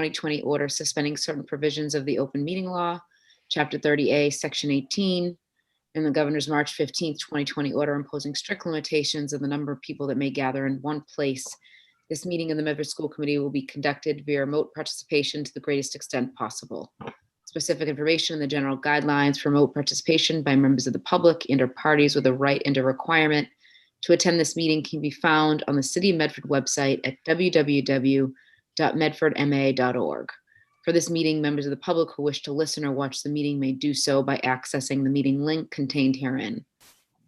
2020 order suspending certain provisions of the open meeting law, Chapter 30A, Section 18, and the governor's March 15th, 2020 order imposing strict limitations of the number of people that may gather in one place. This meeting of the Medford School Committee will be conducted via remote participation to the greatest extent possible. Specific information and the general guidelines for remote participation by members of the public and or parties with a right and a requirement to attend this meeting can be found on the City of Medford website at www.medfordma.org. For this meeting, members of the public who wish to listen or watch the meeting may do so by accessing the meeting link contained herein.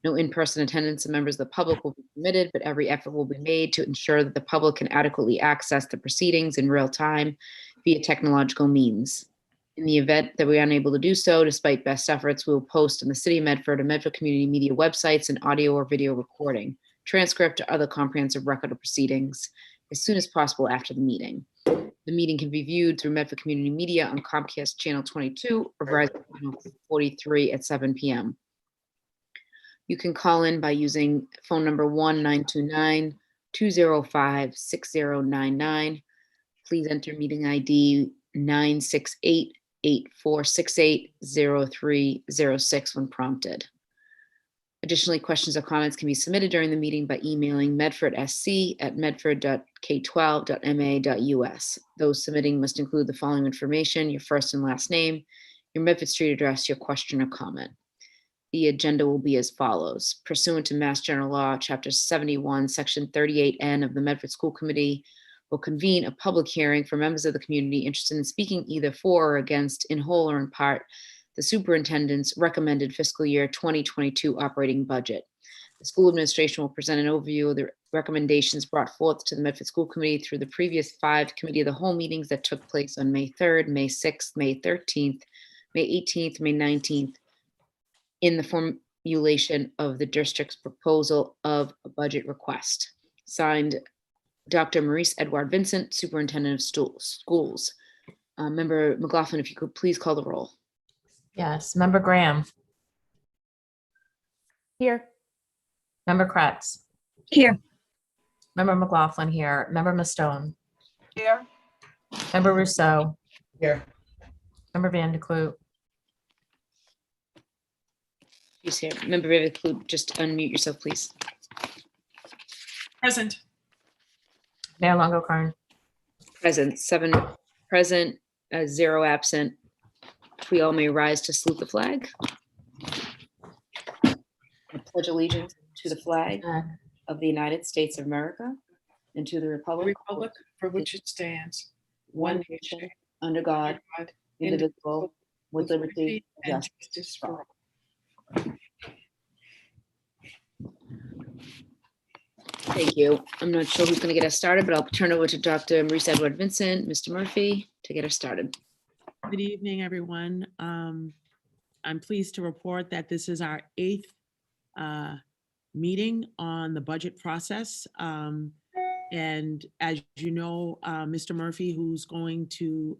No in-person attendance of members of the public will be permitted, but every effort will be made to ensure that the public can adequately access the proceedings in real time via technological means. In the event that we are unable to do so, despite best efforts, we will post on the City of Medford and Medford Community Media websites an audio or video recording, transcript, or other comprehensive record of proceedings as soon as possible after the meeting. The meeting can be viewed through Medford Community Media on Comcast Channel 22 or Verizon Channel 43 at 7 p.m. You can call in by using phone number 1-929-205-6099. Please enter meeting ID 968-8468-0306 when prompted. Additionally, questions or comments can be submitted during the meeting by emailing medfordsc@medford.k12.ma.us. Those submitting must include the following information: your first and last name, your Medford Street address, your question or comment. The agenda will be as follows. Pursuant to Mass General Law, Chapter 71, Section 38N of the Medford School Committee will convene a public hearing for members of the community interested in speaking either for or against, in whole or in part, the superintendent's recommended fiscal year 2022 operating budget. The school administration will present an overview of the recommendations brought forth to the Medford School Committee through the previous 5 committee of the whole meetings that took place on May 3rd, May 6th, May 13th, May 18th, May 19th, in the formulation of the district's proposal of a budget request. Signed, Dr. Maurice Edward Vincent, Superintendent of Schools. Member McLaughlin, if you could please call the roll. Yes. Member Graham. Here. Member Kratz. Here. Member McLaughlin here. Member Mastone. Here. Member Rousseau. Here. Member Van de Kloot. She's here. Member Van, just unmute yourself, please. Present. Mayor Longo-Kern. Present. 7 present, 0 absent. We all may rise to salute the flag. I pledge allegiance to the flag of the United States of America and to the republic For which it stands, one nation, under God, indivisible, with liberty and justice for all. Thank you. I'm not sure who's going to get us started, but I'll turn over to Dr. Maurice Edward Vincent, Mr. Murphy, to get us started. Good evening, everyone. I'm pleased to report that this is our 8th meeting on the budget process. And as you know, Mr. Murphy, who's going to,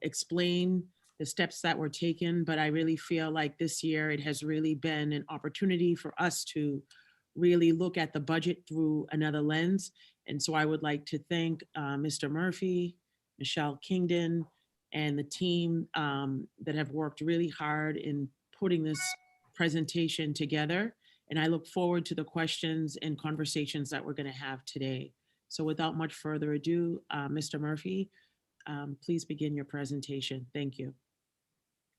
explain the steps that were taken, but I really feel like this year it has really been an opportunity for us to really look at the budget through another lens. And so I would like to thank Mr. Murphy, Michelle Kingdon, and the team that have worked really hard in putting this presentation together. And I look forward to the questions and conversations that we're going to have today. So without much further ado, Mr. Murphy, please begin your presentation. Thank you.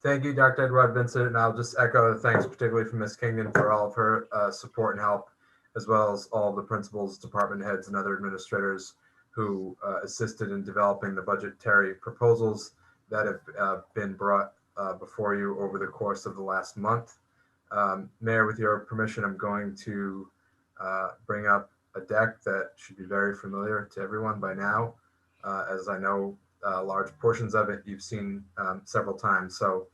Thank you, Dr. Edward Vincent. And I'll just echo the thanks, particularly from Ms. Kingdon, for all of her support and help, as well as all of the principals, department heads, and other administrators who assisted in developing the budgetary proposals that have been brought before you over the course of the last month. Mayor, with your permission, I'm going to bring up a deck that should be very familiar to everyone by now, as I know large portions of it you've seen several times. So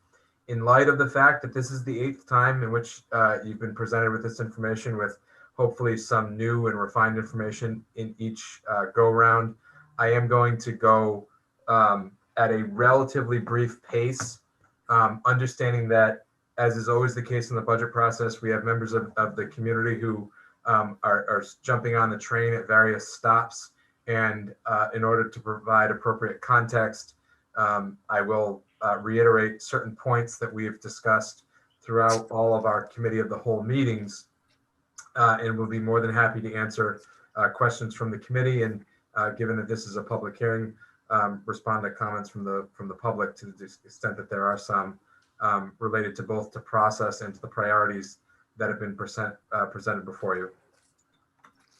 in light of the fact that this is the 8th time in which you've been presented with this information, with hopefully some new and refined information in each go round, I am going to go at a relatively brief pace, understanding that, as is always the case in the budget process, we have members of the community who are jumping on the train at various stops. And in order to provide appropriate context, I will reiterate certain points that we have discussed throughout all of our committee of the whole meetings, and we'll be more than happy to answer questions from the committee. And given that this is a public hearing, respond to comments from the public to the extent that there are some related to both the process and to the priorities that have been presented before you.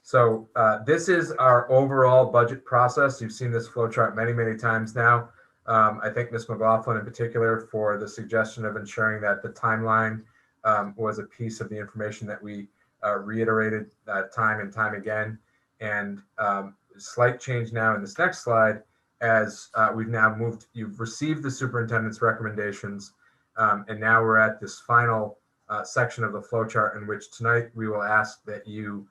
So this is our overall budget process. You've seen this flow chart many, many times now. I thank Ms. McLaughlin in particular for the suggestion of ensuring that the timeline was a piece of the information that we reiterated time and time again. And slight change now in this next slide, as we've now moved, you've received the superintendent's recommendations, and now we're at this final section of the flow chart in which tonight we will ask that you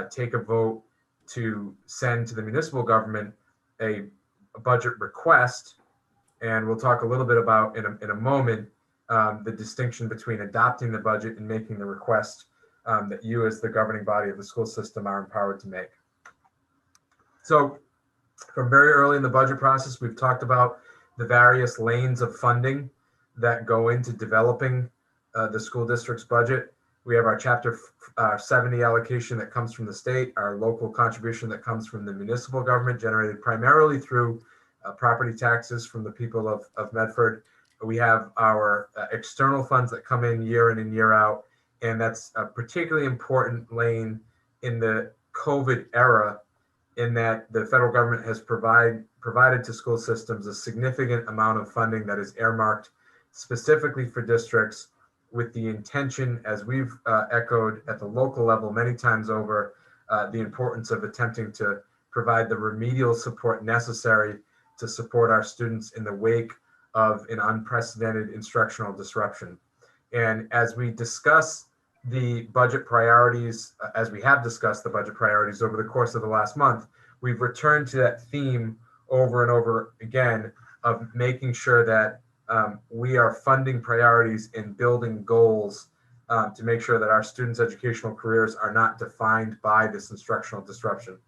take a vote to send to the municipal government a budget request. And we'll talk a little bit about in a moment the distinction between adopting the budget and making the request that you as the governing body of the school system are empowered to make. So from very early in the budget process, we've talked about the various lanes of funding that go into developing the school district's budget. We have our Chapter 70 allocation that comes from the state, our local contribution that comes from the municipal government, generated primarily through property taxes from the people of Medford. We have our external funds that come in and year out, and that's a particularly important lane in the COVID era, in that the federal government has provided to school systems a significant amount of funding that is earmarked specifically for districts, with the intention, as we've echoed at the local level many times over, the importance of attempting to provide the remedial support necessary to support our students in the wake of an unprecedented instructional disruption. And as we discuss the budget priorities, as we have discussed the budget priorities over the course of the last month, we've returned to that theme over and over again of making sure that we are funding priorities and building goals to make sure that our students' educational careers are not defined by this instructional disruption.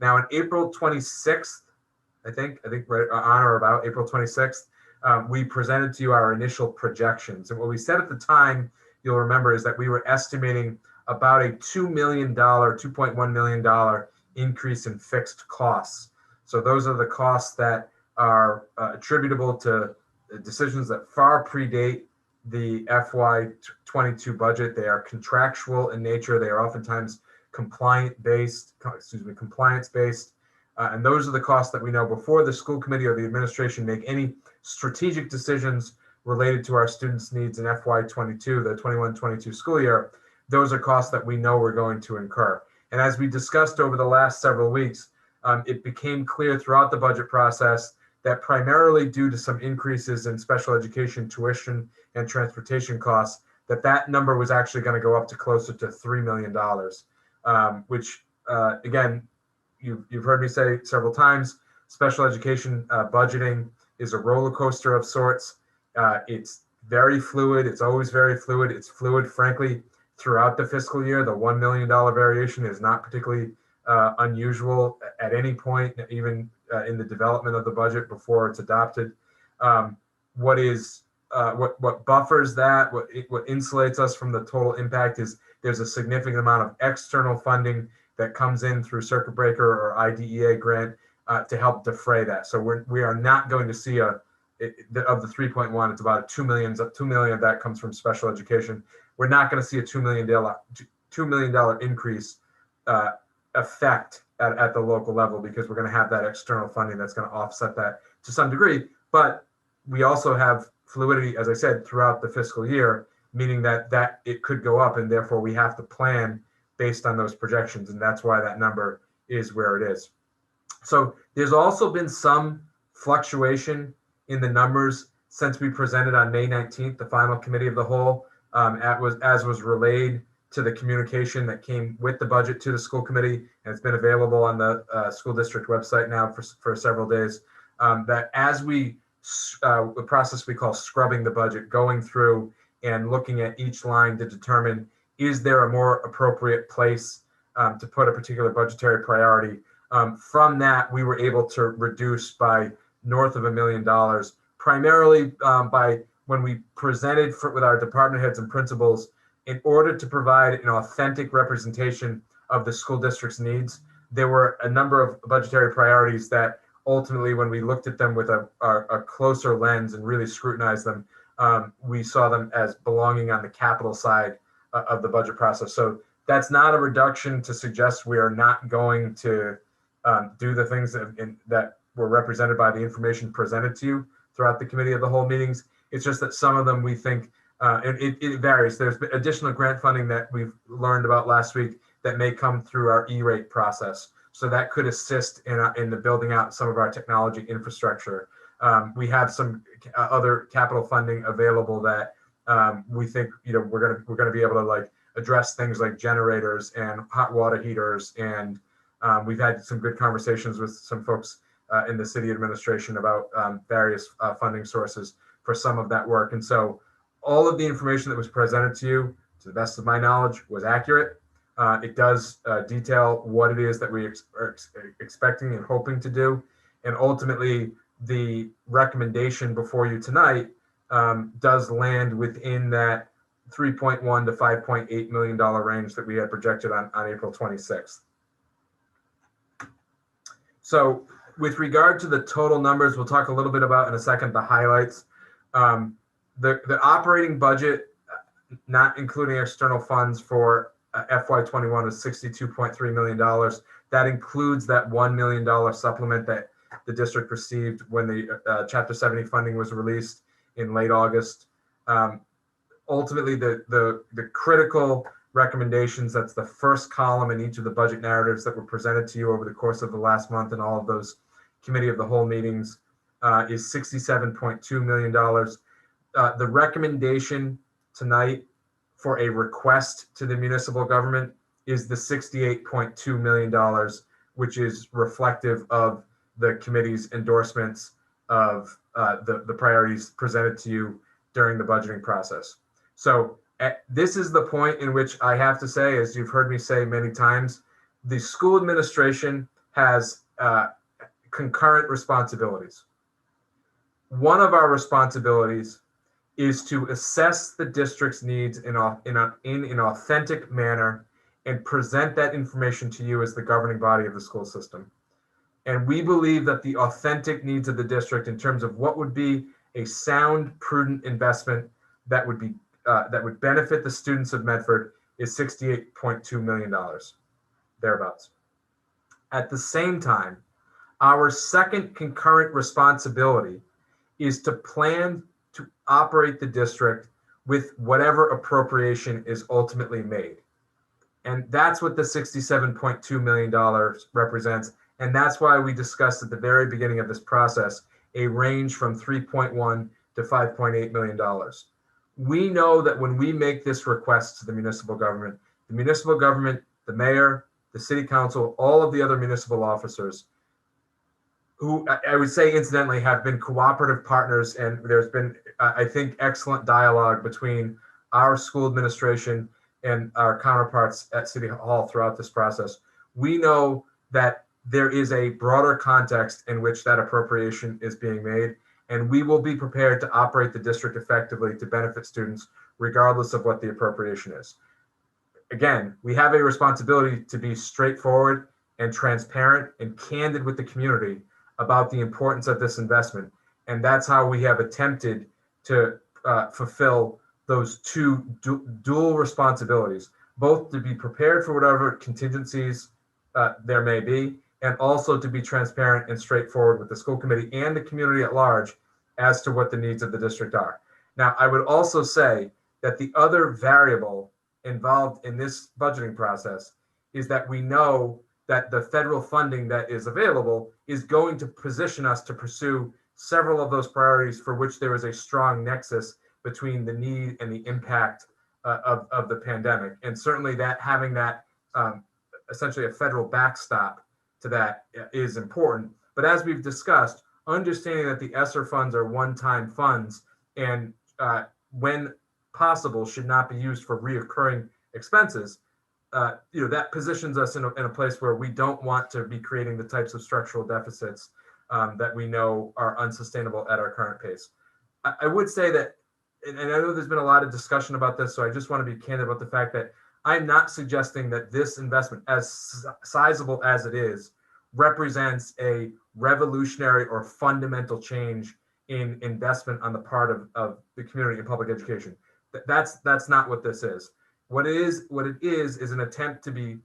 Now, on April 26th, I think right on or about April 26th, we presented to you our initial projections. And what we said at the time, you'll remember, is that we were estimating about a $2.1 million increase in fixed costs. So those are the costs that are attributable to decisions that far predate the FY22 budget. They are contractual in nature. They are oftentimes compliance-based. And those are the costs that we know before the school committee or the administration make any strategic decisions related to our students' needs in FY22, the 21-22 school year. Those are costs that we know we're going to incur. And as we discussed over the last several weeks, it became clear throughout the budget process that primarily due to some increases in special education tuition and transportation costs, that number was actually going to go up to closer to $3 million, which again, you've heard me say several times, special education budgeting is a roller coaster of sorts. It's very fluid. It's always very fluid. It's fluid, frankly, throughout the fiscal year. The $1 million variation is not particularly unusual at any point, even in the development of the budget before it's adopted. What buffers that, what insulates us from the total impact is there's a significant amount of external funding that comes in through circuit breaker or IDEA grant to help defray that. So we are not going to see of the 3.1, it's about $2 million of that comes from special education. We're not going to see a $2 million increase effect at the local level, because we're going to have that external funding that's going to offset that to some degree. But we also have fluidity, as I said, throughout the fiscal year, meaning that it could go up, and therefore we have to plan based on those projections, and that's why that number is where it is. So there's also been some fluctuation in the numbers since we presented on May 19th, the final committee of the whole, as was relayed to the communication that came with the budget to the school committee, and it's been available on the school district website now for several days, that as the process we call scrubbing the budget, going through and looking at each line to determine, is there a more appropriate place to put a particular budgetary priority? From that, we were able to reduce by north of $1 million, primarily by when we presented with our department heads and principals in order to provide an authentic representation of the school district's needs. There were a number of budgetary priorities that ultimately, when we looked at them with a closer lens and really scrutinized them, we saw them as belonging on the capital side of the budget process. So that's not a reduction to suggest we are not going to do the things that were represented by the information presented to you throughout the committee of the whole meetings. It's just that some of them we think, and it varies. There's additional grant funding that we've learned about last week that may come through our E-rate process. So that could assist in the building out some of our technology infrastructure. We have some other capital funding available that we think we're gonna be able to like address things like generators and hot water heaters, and we've had some good conversations with some folks in the city administration about various funding sources for some of that work. And so all of the information that was presented to you, to the best of my knowledge, was accurate. It does detail what it is that we are expecting and hoping to do. And ultimately, the recommendation before you tonight does land within that $3.1 to $5.8 million range that we had projected on April 26th. So with regard to the total numbers, we'll talk a little bit about in a second the highlights. The operating budget, not including external funds for FY21, is $62.3 million. That includes that $1 million supplement that the district received when the Chapter 70 funding was released in late August. Ultimately, the critical recommendations, that's the first column in each of the budget narratives that were presented to you over the course of the last month and all of those committee of the whole meetings, is $67.2 million. The recommendation tonight for a request to the municipal government is the $68.2 million, which is reflective of the committee's endorsements of the priorities presented to you during the budgeting process. So this is the point in which I have to say, as you've heard me say many times, the school administration has concurrent responsibilities. One of our responsibilities is to assess the district's needs in an authentic manner and present that information to you as the governing body of the school system. And we believe that the authentic needs of the district in terms of what would be a sound, prudent investment that would benefit the students of Medford is $68.2 million, thereabouts. At the same time, our second concurrent responsibility is to plan to operate the district with whatever appropriation is ultimately made. And that's what the $67.2 million represents. And that's why we discussed at the very beginning of this process a range from $3.1 to $5.8 million. We know that when we make this request to the municipal government, the mayor, the city council, all of the other municipal officers, who I would say incidentally have been cooperative partners, and there's been, I think, excellent dialogue between our school administration and our counterparts at City Hall throughout this process. We know that there is a broader context in which that appropriation is being made, and we will be prepared to operate the district effectively to benefit students, regardless of what the appropriation is. Again, we have a responsibility to be straightforward and transparent and candid with the community about the importance of this investment. And that's how we have attempted to fulfill those two dual responsibilities, both to be prepared for whatever contingencies there may be, and also to be transparent and straightforward with the school committee and the community at large as to what the needs of the district are. Now, I would also say that the other variable involved in this budgeting process is that we know that the federal funding that is available is going to position us to pursue several of those priorities for which there is a strong nexus between the need and the impact of the pandemic. And certainly that having that essentially a federal backstop to that is important. But as we've discussed, understanding that the ESSER funds are one-time funds and when possible should not be used for reoccurring expenses, that positions us in a place where we don't want to be creating the types of structural deficits that we know are unsustainable at our current pace. I would say that, and I know there's been a lot of discussion about this, so I just want to be candid about the fact that I'm not suggesting that this investment, as sizable as it is, represents a revolutionary or fundamental change in investment on the part of the community in public education. That's not what this is. What it is an attempt to be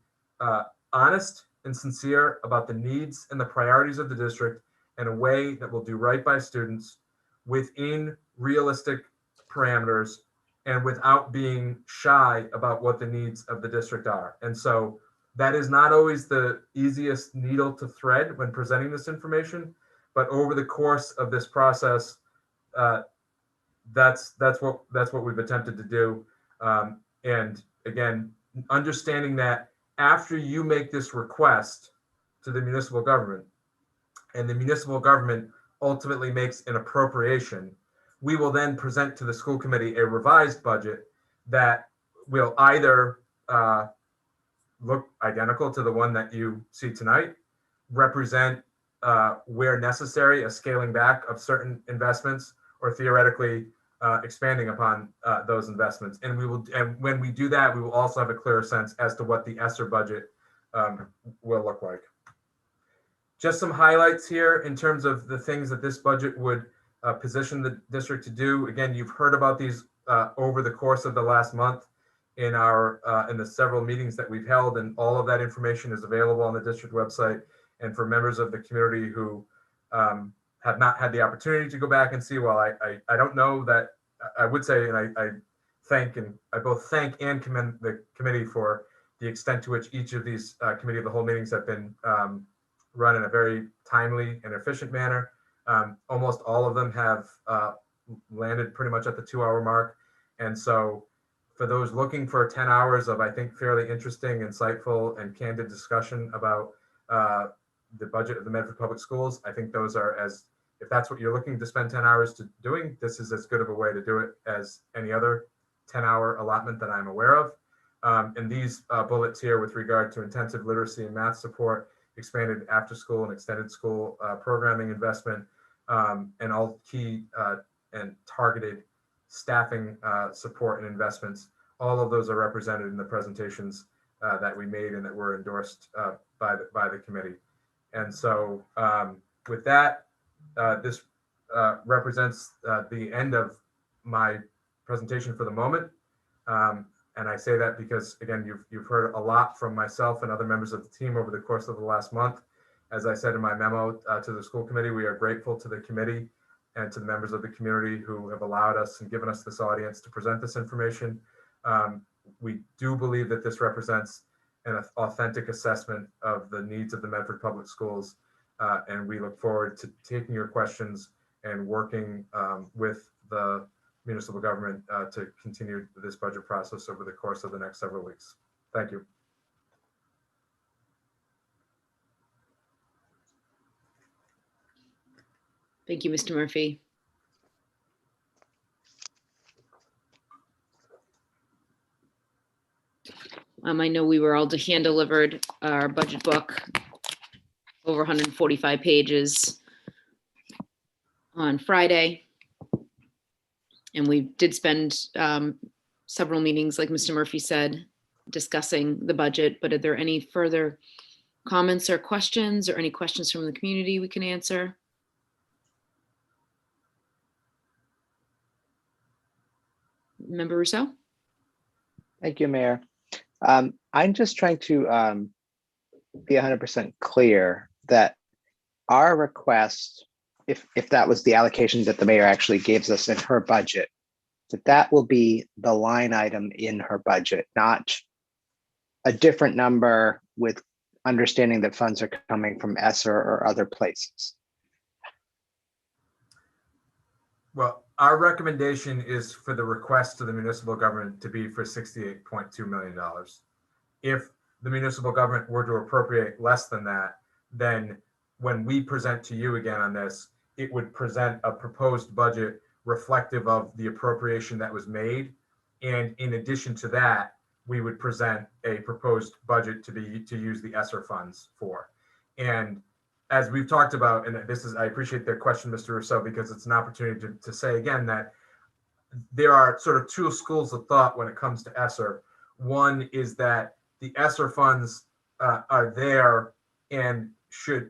honest and sincere about the needs and the priorities of the district in a way that will do right by students within realistic parameters and without being shy about what the needs of the district are. And so that is not always the easiest needle to thread when presenting this information, but over the course of this process, that's what we've attempted to do. And again, understanding that after you make this request to the municipal government, and the municipal government ultimately makes an appropriation, we will then present to the school committee a revised budget that will either look identical to the one that you see tonight, represent where necessary a scaling back of certain investments, or theoretically expanding upon those investments. And when we do that, we will also have a clearer sense as to what the ESSER budget will look like. Just some highlights here in terms of the things that this budget would position the district to do. Again, you've heard about these over the course of the last month in the several meetings that we've held, and all of that information is available on the district website. And for members of the community who have not had the opportunity to go back and see, well, I don't know that I would say, and I both thank and commend the committee for the extent to which each of these committee of the whole meetings have been run in a very timely and efficient manner. Almost all of them have landed pretty much at the 2-hour mark. And so for those looking for 10 hours of, I think, fairly interesting, insightful, and candid discussion about the budget of the Medford Public Schools, I think those are, if that's what you're looking to spend 10 hours to doing, this is as good of a way to do it as any other 10-hour allotment that I'm aware of. And these bullets here with regard to intensive literacy and math support, expanded after school and extended school programming investment, and all key and targeted staffing support and investments, all of those are represented in the presentations that we made and that were endorsed by the committee. And so with that, this represents the end of my presentation for the moment. And I say that because, again, you've heard a lot from myself and other members of the team over the course of the last month. As I said in my memo to the school committee, we are grateful to the committee and to the members of the community who have allowed us and given us this audience to present this information. We do believe that this represents an authentic assessment of the needs of the Medford Public Schools. And we look forward to taking your questions and working with the municipal government to continue this budget process over the course of the next several weeks. Thank you. Thank you, Mr. Murphy. I know we were all hand delivered our budget book, over 145 pages, on Friday. And we did spend several meetings, like Mr. Murphy said, discussing the budget. But are there any further comments or questions, or any questions from the community we can answer? Member Rousseau? Thank you, Mayor. I'm just trying to be 100% clear that our request, if that was the allocation that the mayor actually gives us in her budget, that will be the line item in her budget, not a different number with understanding that funds are coming from ESSER or other places. Well, our recommendation is for the request to the municipal government to be for $68.2 million. If the municipal government were to appropriate less than that, then when we present to you again on this, it would present a proposed budget reflective of the appropriation that was made. And in addition to that, we would present a proposed budget to use the ESSER funds for. And as we've talked about, and this is, I appreciate the question, Mr. Rousseau, because it's an opportunity to say again that there are sort of two schools of thought when it comes to ESSER. One is that the ESSER funds are there and should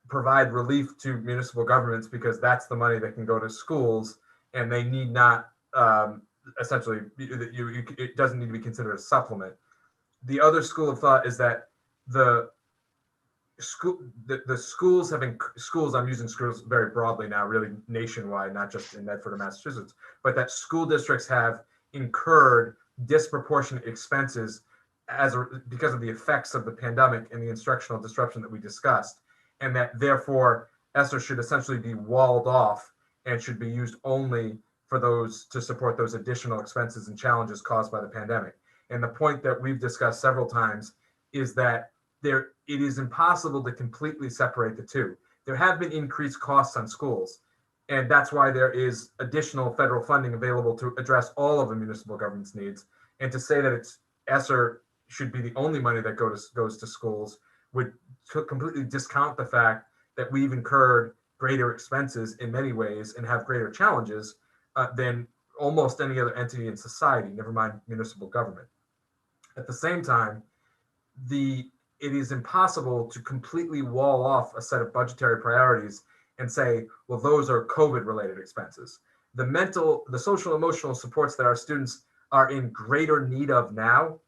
provide relief to municipal governments because that's the money that can go to schools, and they need not essentially, it doesn't need to be considered a supplement. The other school of thought is that the schools schools, I'm using schools very broadly now, really nationwide, not just in Medford or Massachusetts, but that school districts have incurred disproportionate expenses because of the effects of the pandemic and the instructional disruption that we discussed, and that therefore ESSER should essentially be walled off and should be used only for those to support those additional expenses and challenges caused by the pandemic. And the point that we've discussed several times is that it is impossible to completely separate the two. There have been increased costs on schools, and that's why there is additional federal funding available to address all of the municipal government's needs. And to say that it's ESSER should be the only money that goes to schools would completely discount the fact that we've incurred greater expenses in many ways and have greater challenges than almost any other entity in society, never mind municipal government. At the same time, it is impossible to completely wall off a set of budgetary priorities and say, well, those are COVID related expenses. The social emotional supports that our students are in greater need of now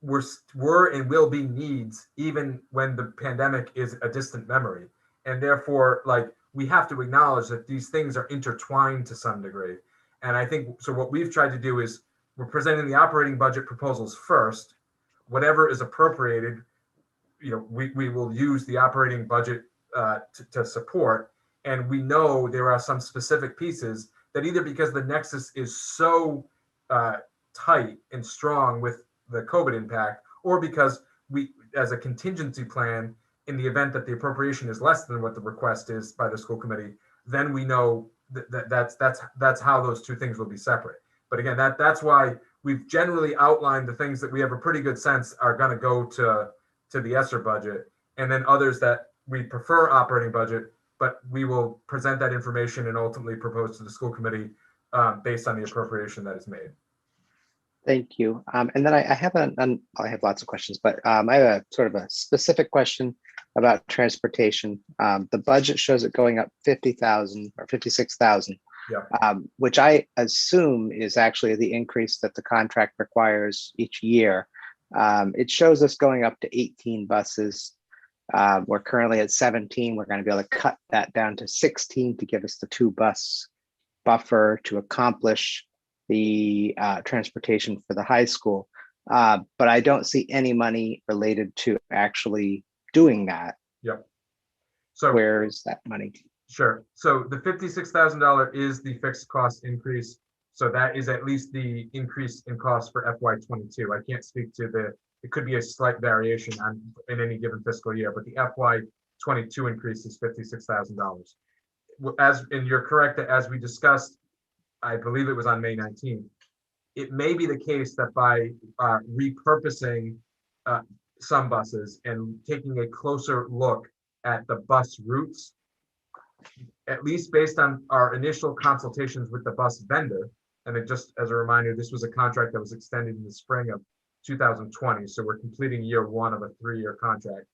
were and will be needs even when the pandemic is a distant memory. And therefore, like, we have to acknowledge that these things are intertwined to some degree. And I think, so what we've tried to do is we're presenting the operating budget proposals first. Whatever is appropriated, we will use the operating budget to support. And we know there are some specific pieces that either because the nexus is so tight and strong with the COVID impact, or because we, as a contingency plan, in the event that the appropriation is less than what the request is by the school committee, then we know that's how those two things will be separate. But again, that's why we've generally outlined the things that we have a pretty good sense are going to go to the ESSER budget, and then others that we prefer operating budget, but we will present that information and ultimately propose to the school committee based on the appropriation that is made. Thank you. And then I have I have lots of questions, but I have a sort of a specific question about transportation. The budget shows it going up 50,000 or 56,000, which I assume is actually the increase that the contract requires each year. It shows us going up to 18 buses. We're currently at 17. We're going to be able to cut that down to 16 to give us the 2 bus buffer to accomplish the transportation for the high school. But I don't see any money related to actually doing that. Yep. So where is that money? Sure. So the $56,000 is the fixed cost increase. So that is at least the increase in cost for FY22. I can't speak to it could be a slight variation in any given fiscal year, but the FY22 increase is $56,000. And you're correct that as we discussed, I believe it was on May 19th, it may be the case that by repurposing some buses and taking a closer look at the bus routes, at least based on our initial consultations with the bus vendor, and it just as a reminder, this was a contract that was extended in the spring of 2020, so we're completing year 1 of a 3-year contract.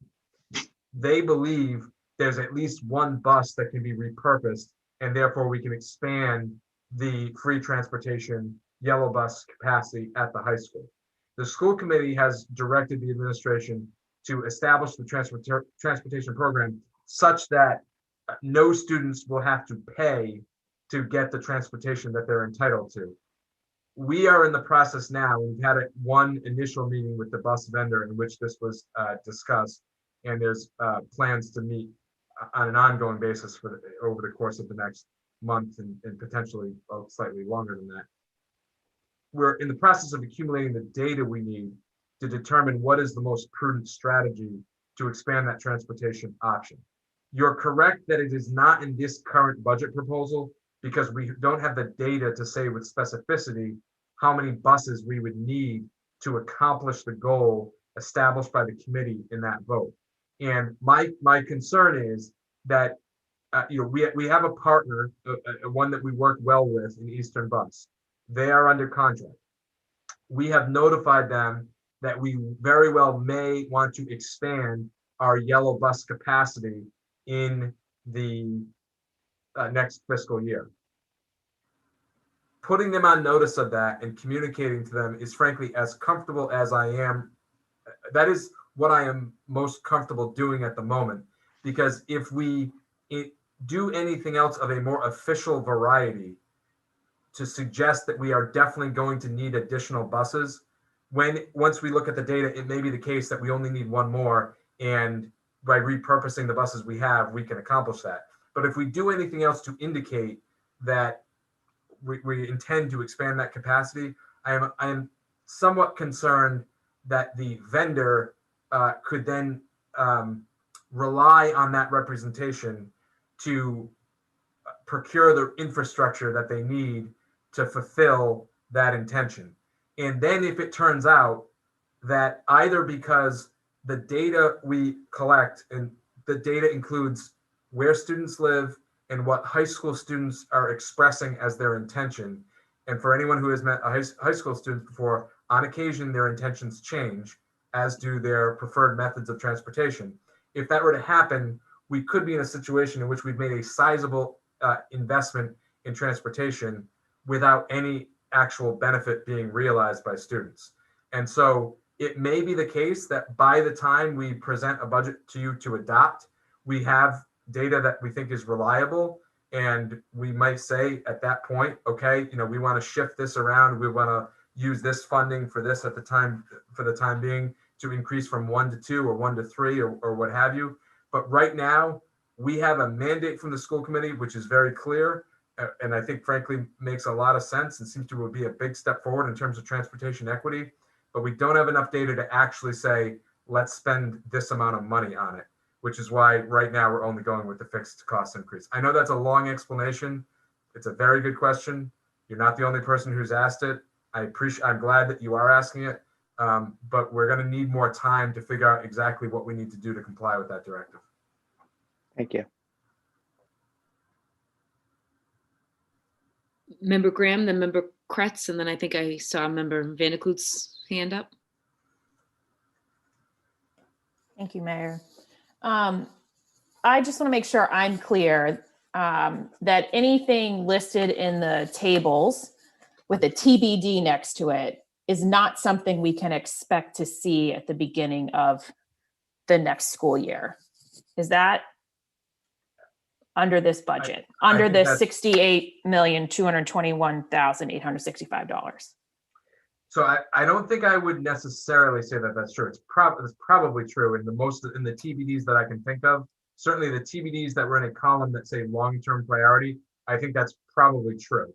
They believe there's at least one bus that can be repurposed, and therefore we can expand the free transportation yellow bus capacity at the high school. The school committee has directed the administration to establish the transportation program such that no students will have to pay to get the transportation that they're entitled to. We are in the process now. We've had one initial meeting with the bus vendor in which this was discussed, and there's plans to meet on an ongoing basis over the course of the next month and potentially slightly longer than that. We're in the process of accumulating the data we need to determine what is the most prudent strategy to expand that transportation option. You're correct that it is not in this current budget proposal because we don't have the data to say with specificity how many buses we would need to accomplish the goal established by the committee in that vote. And my concern is that we have a partner, one that we work well with in Eastern Bus. They are under contract. We have notified them that we very well may want to expand our yellow bus capacity in the next fiscal year. Putting them on notice of that and communicating to them is frankly as comfortable as I am. That is what I am most comfortable doing at the moment, because if we do anything else of a more official variety to suggest that we are definitely going to need additional buses, once we look at the data, it may be the case that we only need one more, and by repurposing the buses we have, we can accomplish that. But if we do anything else to indicate that we intend to expand that capacity, I am somewhat concerned that the vendor could then rely on that representation to procure the infrastructure that they need to fulfill that intention. And then if it turns out that either because the data we collect, and the data includes where students live and what high school students are expressing as their intention, and for anyone who has met a high school student before, on occasion their intentions change, as do their preferred methods of transportation. If that were to happen, we could be in a situation in which we've made a sizable investment in transportation without any actual benefit being realized by students. And so it may be the case that by the time we present a budget to you to adopt, we have data that we think is reliable, and we might say at that point, okay, we want to shift this around, we want to use this funding for this at the time, for the time being, to increase from 1 to 2 or 1 to 3 or what have you. But right now, we have a mandate from the school committee, which is very clear, and I think frankly makes a lot of sense and seems to be a big step forward in terms of transportation equity. But we don't have enough data to actually say, let's spend this amount of money on it, which is why right now we're only going with the fixed cost increase. I know that's a long explanation. It's a very good question. You're not the only person who's asked it. I'm glad that you are asking it, but we're going to need more time to figure out exactly what we need to do to comply with that directive. Thank you. Member Graham, then Member Kretz, and then I think I saw Member Vandekloot's hand up. Thank you, Mayor. I just want to make sure I'm clear that anything listed in the tables with a TBD next to it is not something we can expect to see at the beginning of the next school year. Is that under this budget, under the $68,221,865? So I don't think I would necessarily say that that's true. It's probably true in the TBDs that I can think of. Certainly the TBDs that were in a column that say long-term priority, I think that's probably true.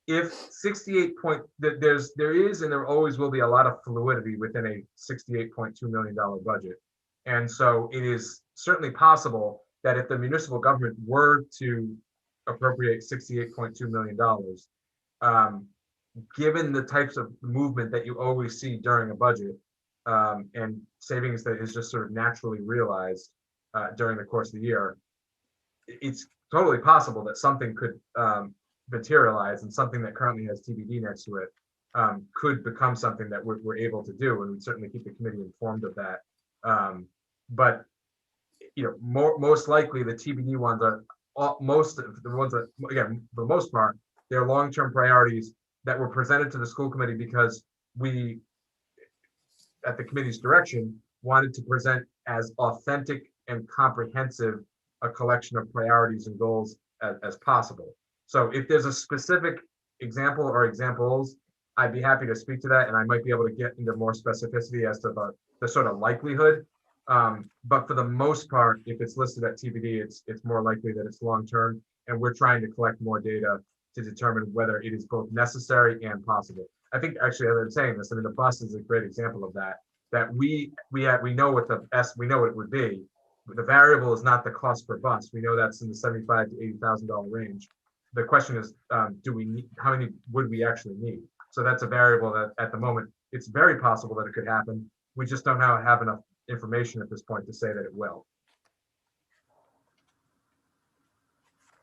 If 68 point, there is and there always will be a lot of fluidity within a $68.2 million budget. And so it is certainly possible that if the municipal government were to appropriate $68.2 million, given the types of movement that you always see during a budget, and savings that is just sort of naturally realized during the course of the year, it's totally possible that something could materialize, and something that currently has TBD next to it could become something that we're able to do, and we'd certainly keep the committee informed of that. But most likely the TBD ones are most of the ones that, again, for the most part, they're long-term priorities that were presented to the school committee because we, at the committee's direction, wanted to present as authentic and comprehensive a collection of priorities and goals as possible. So if there's a specific example or examples, I'd be happy to speak to that, and I might be able to get into more specificity as to the sort of likelihood. But for the most part, if it's listed at TBD, it's more likely that it's long-term, and we're trying to collect more data to determine whether it is both necessary and possible. I think actually, as I'm saying this, I mean, the bus is a great example of that. That we know what we know what it would be. But the variable is not the cost per bus. We know that's in the $75,000 to $80,000 range. the question is, do we need, how many would we actually need? So that's a variable that at the moment, it's very possible that it could happen. We just don't have enough information at this point to say that it will.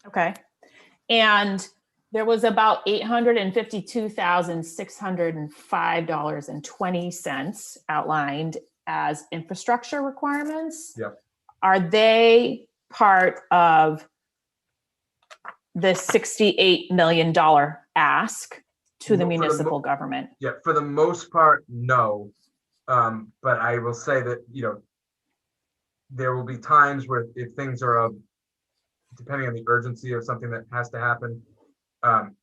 Okay. And there was about $852,605.20 outlined as infrastructure requirements. Yep. Are they part of the $68 million ask to the For the municipal government? Yeah, for the most part, no. But I will say that, there will be times where if things are of, depending on the urgency of something that has to happen,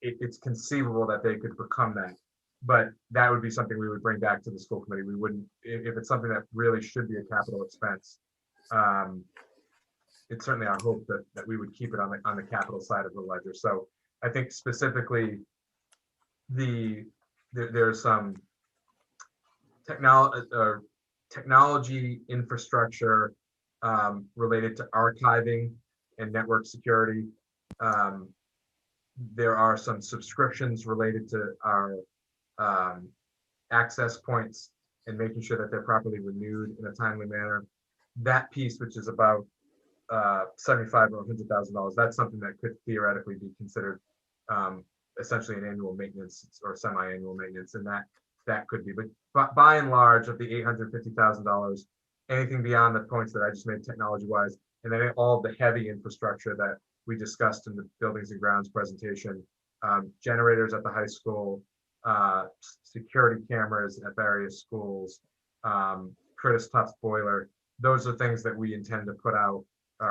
it's conceivable that they could become that. But that would be something we would bring back to the school committee. We wouldn't, if it's something that really should be a capital expense. It's certainly our hope that we would keep it on the capital side of the ledger. So I think specifically there's some technology infrastructure related to archiving and network security. There are some subscriptions related to our access points and making sure that they're properly renewed in a timely manner. That piece, which is about $75,000 or $100,000, that's something that could theoretically be considered essentially an annual maintenance or semi-annual maintenance, and that could be. But by and large, of the $850,000, anything beyond the points that I just made technology-wise, and then all the heavy infrastructure that we discussed in the buildings and grounds presentation, generators at the high school, security cameras at various schools, Curtis Tufts boiler. Those are things that we intend to put out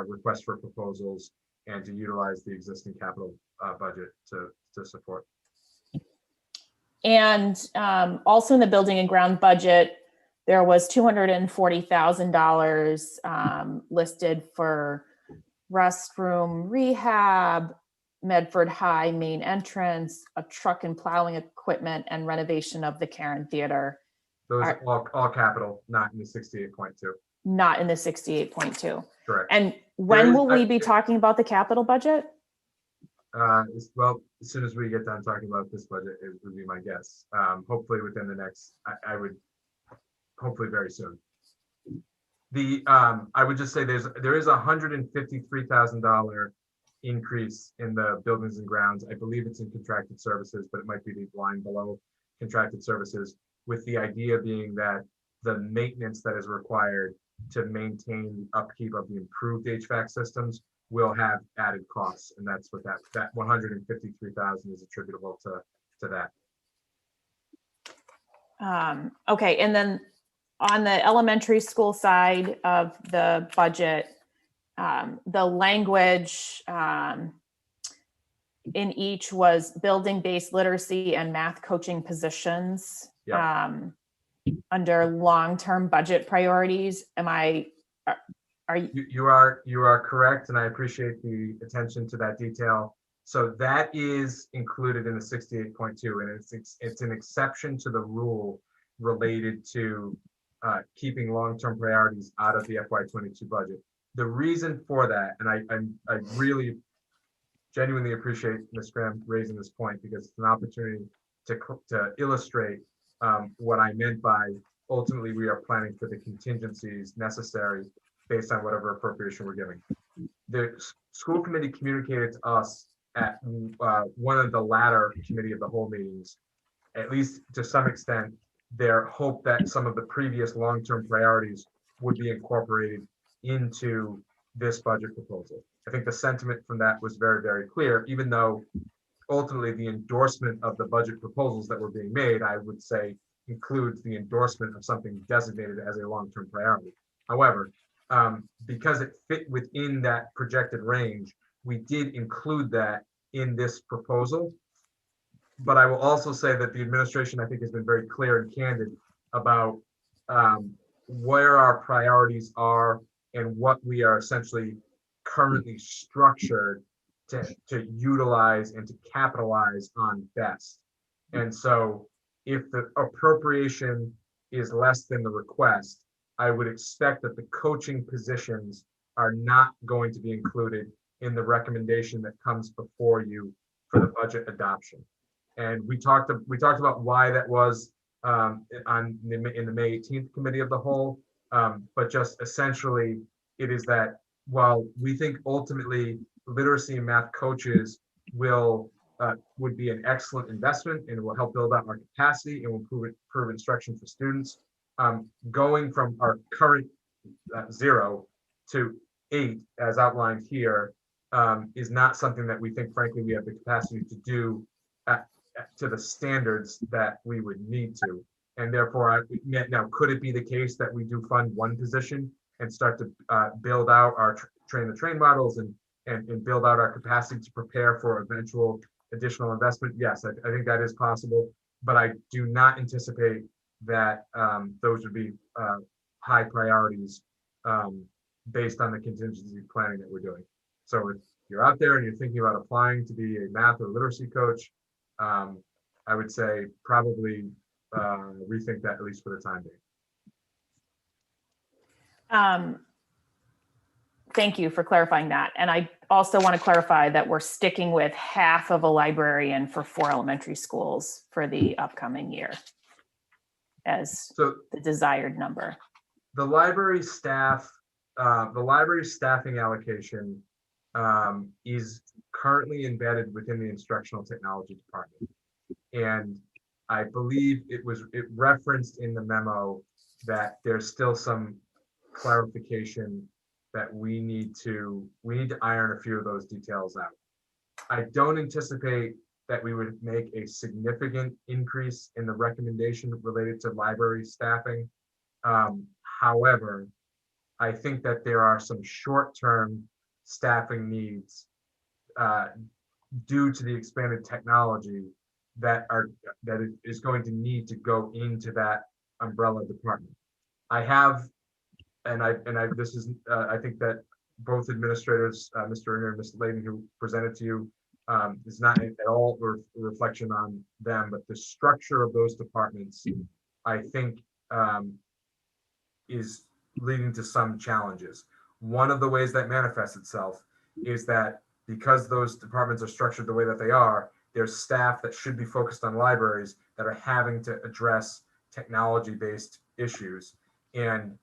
requests for proposals and to utilize the existing capital budget to support. And also in the building and ground budget, there was $240,000 listed for restroom rehab, Medford High main entrance, a truck and plowing equipment, and renovation of the Karen Theater. Those are all capital, not in the 68.2. Not in the 68.2. Correct. And when will we be talking about the capital budget? Well, as soon as we get done talking about this budget, it would be my guess. Hopefully within the next, I would, hopefully very soon. I would just say there is a $153,000 increase in the buildings and grounds. I believe it's in contracted services, but it might be the line below contracted services, with the idea being that the maintenance that is required to maintain the upkeep of the improved HVAC systems will have added costs, and that's what that 153,000 is attributable to that. Okay, and then on the elementary school side of the budget, the language in each was building-based literacy and math coaching positions. Yeah. Under long-term budget priorities. Are you? You are correct, and I appreciate the attention to that detail. So that is included in the 68.2, and it's an exception to the rule related to keeping long-term priorities out of the FY22 budget. The reason for that, and I really genuinely appreciate Ms. Graham raising this point, because it's an opportunity to illustrate what I meant by ultimately we are planning for the contingencies necessary based on whatever appropriation we're giving. The school committee communicated to us at one of the latter committee of the whole meetings, at least to some extent, their hope that some of the previous long-term priorities would be incorporated into this budget proposal. I think the sentiment from that was very, very clear, even though ultimately the endorsement of the budget proposals that were being made, I would say, includes the endorsement of something designated as a long-term priority. However, because it fit within that projected range, we did include that in this proposal. But I will also say that the administration, I think, has been very clear and candid about where our priorities are and what we are essentially currently structured to utilize and to capitalize on best. And so if the appropriation is less than the request, I would expect that the coaching positions are not going to be included in the recommendation that comes before you for the budget adoption. And we talked about why that was in the May 18th committee of the whole. But just essentially, it is that while we think ultimately literacy and math coaches would be an excellent investment and will help build out our capacity and will improve instruction for students, going from our current 0 to 8, as outlined here, is not something that we think, frankly, we have the capacity to do to the standards that we would need to. And therefore, now, could it be the case that we do fund one position and start to build out our train the train models and build out our capacity to prepare for eventual additional investment? Yes, I think that is possible, but I do not anticipate that those would be high priorities based on the contingency planning that we're doing. So if you're out there and you're thinking about applying to be a math or literacy coach, I would say probably rethink that, at least for the time being. Thank you for clarifying that. And I also want to clarify that we're sticking with half of a librarian for 4 elementary schools for the upcoming year as the desired number. The library staff, the library staffing allocation is currently embedded within the instructional technology department. And I believe it referenced in the memo that there's still some clarification that we need to iron a few of those details out. I don't anticipate that we would make a significant increase in the recommendation related to library staffing. However, I think that there are some short-term staffing needs due to the expanded technology that is going to need to go into that umbrella department. I think that both administrators, Mr. Ringer and Ms. Layden, who presented to you, is not at all a reflection on them, but the structure of those departments, I think, is leading to some challenges. One of the ways that manifests itself is that because those departments are structured the way that they are, there's staff that should be focused on libraries that are having to address technology-based issues, and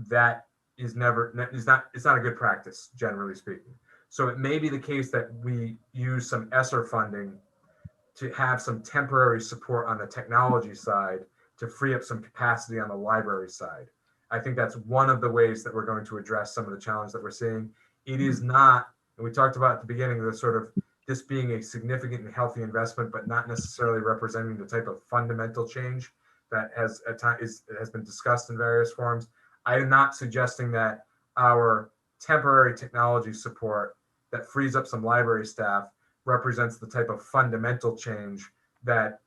that it's not a good practice, generally speaking. So it may be the case that we use some ESSER funding to have some temporary support on the technology side to free up some capacity on the library side. I think that's one of the ways that we're going to address some of the challenge that we're seeing. It is not, and we talked about at the beginning, the sort of this being a significant and healthy investment, but not necessarily representing the type of fundamental change that has been discussed in various forms. I am not suggesting that our temporary technology support that frees up some library staff represents the type of fundamental change that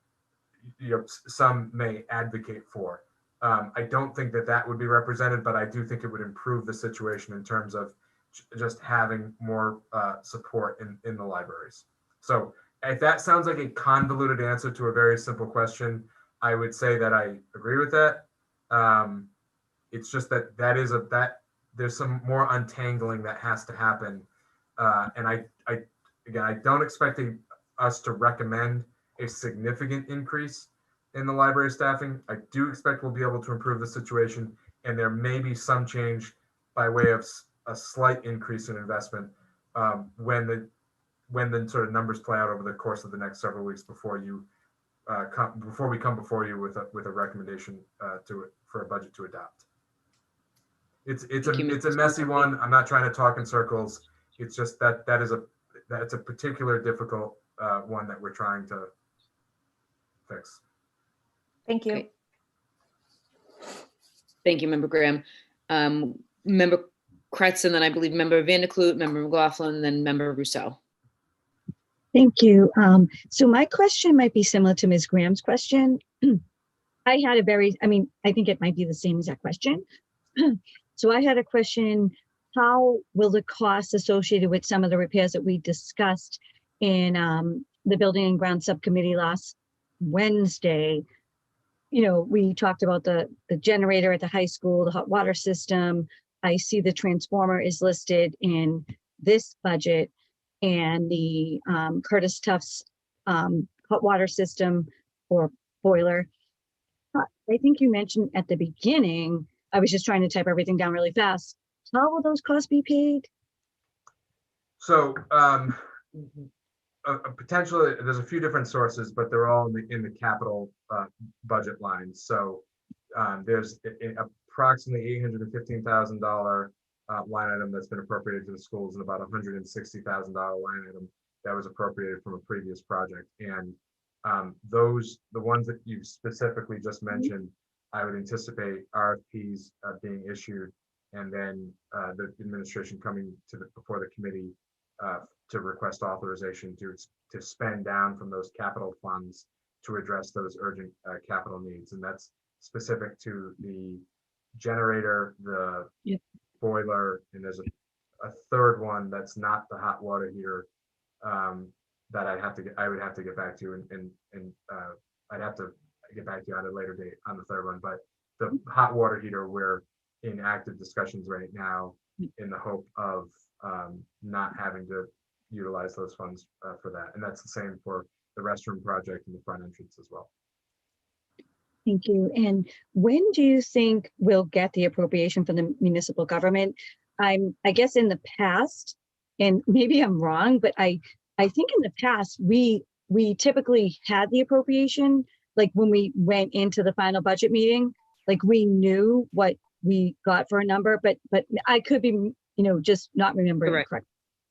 some may advocate for. I don't think that would be represented, but I do think it would improve the situation in terms of just having more support in the libraries. So if that sounds like a convoluted answer to a very simple question, I would say that I agree with that. It's just that there's some more untangling that has to happen. And I don't expect us to recommend a significant increase in the library staffing. I do expect we'll be able to improve the situation, and there may be some change by way of a slight increase in investment when the sort of numbers play out over the course of the next several weeks before we come before you with a recommendation for a budget to adopt. It's a messy one. I'm not trying to talk in circles. It's just that's a particular difficult one that we're trying to fix. Thank you. Okay. Thank you, Member Graham. Member Kretz, and then I believe Member Vanderkloot, Member McLaughlin, then Member Rousseau. Thank you. So my question might be similar to Ms. Graham's question. I think it might be the same exact question. So I had a question, how will the costs associated with some of the repairs that we discussed in the Building and Ground Subcommittee last Wednesday? We talked about the generator at the high school, the hot water system. I see the transformer is listed in this budget. and the Curtis Tufts hot water system or boiler. I think you mentioned at the beginning, I was just trying to type everything down really fast. How will those costs be paid? So potentially, there's a few different sources, but they're all in the capital budget lines. So there's approximately $815,000 line item that's been appropriated to the schools, and about $160,000 line item that was appropriated from a previous project. And the ones that you specifically just mentioned, I would anticipate RFPs being issued, and then the administration coming before the committee to request authorization to spend down from those capital funds to address those urgent capital needs. And that's specific to the generator, the boiler, and there's a third one that's not the hot water heater that I would have to get back to you, and I'd have to get back to you on a later date on the third one. But the hot water heater, we're in active discussions right now in the hope of not having to utilize those funds for that. And that's the same for the restroom project and the front entrance as well. Thank you. And when do you think we'll get the appropriation from the municipal government? I guess in the past, and maybe I'm wrong, but I think in the past we typically had the appropriation, like when we went into the final budget meeting, like we knew what we got for a number, but I could be, just not remembering Correct. correctly.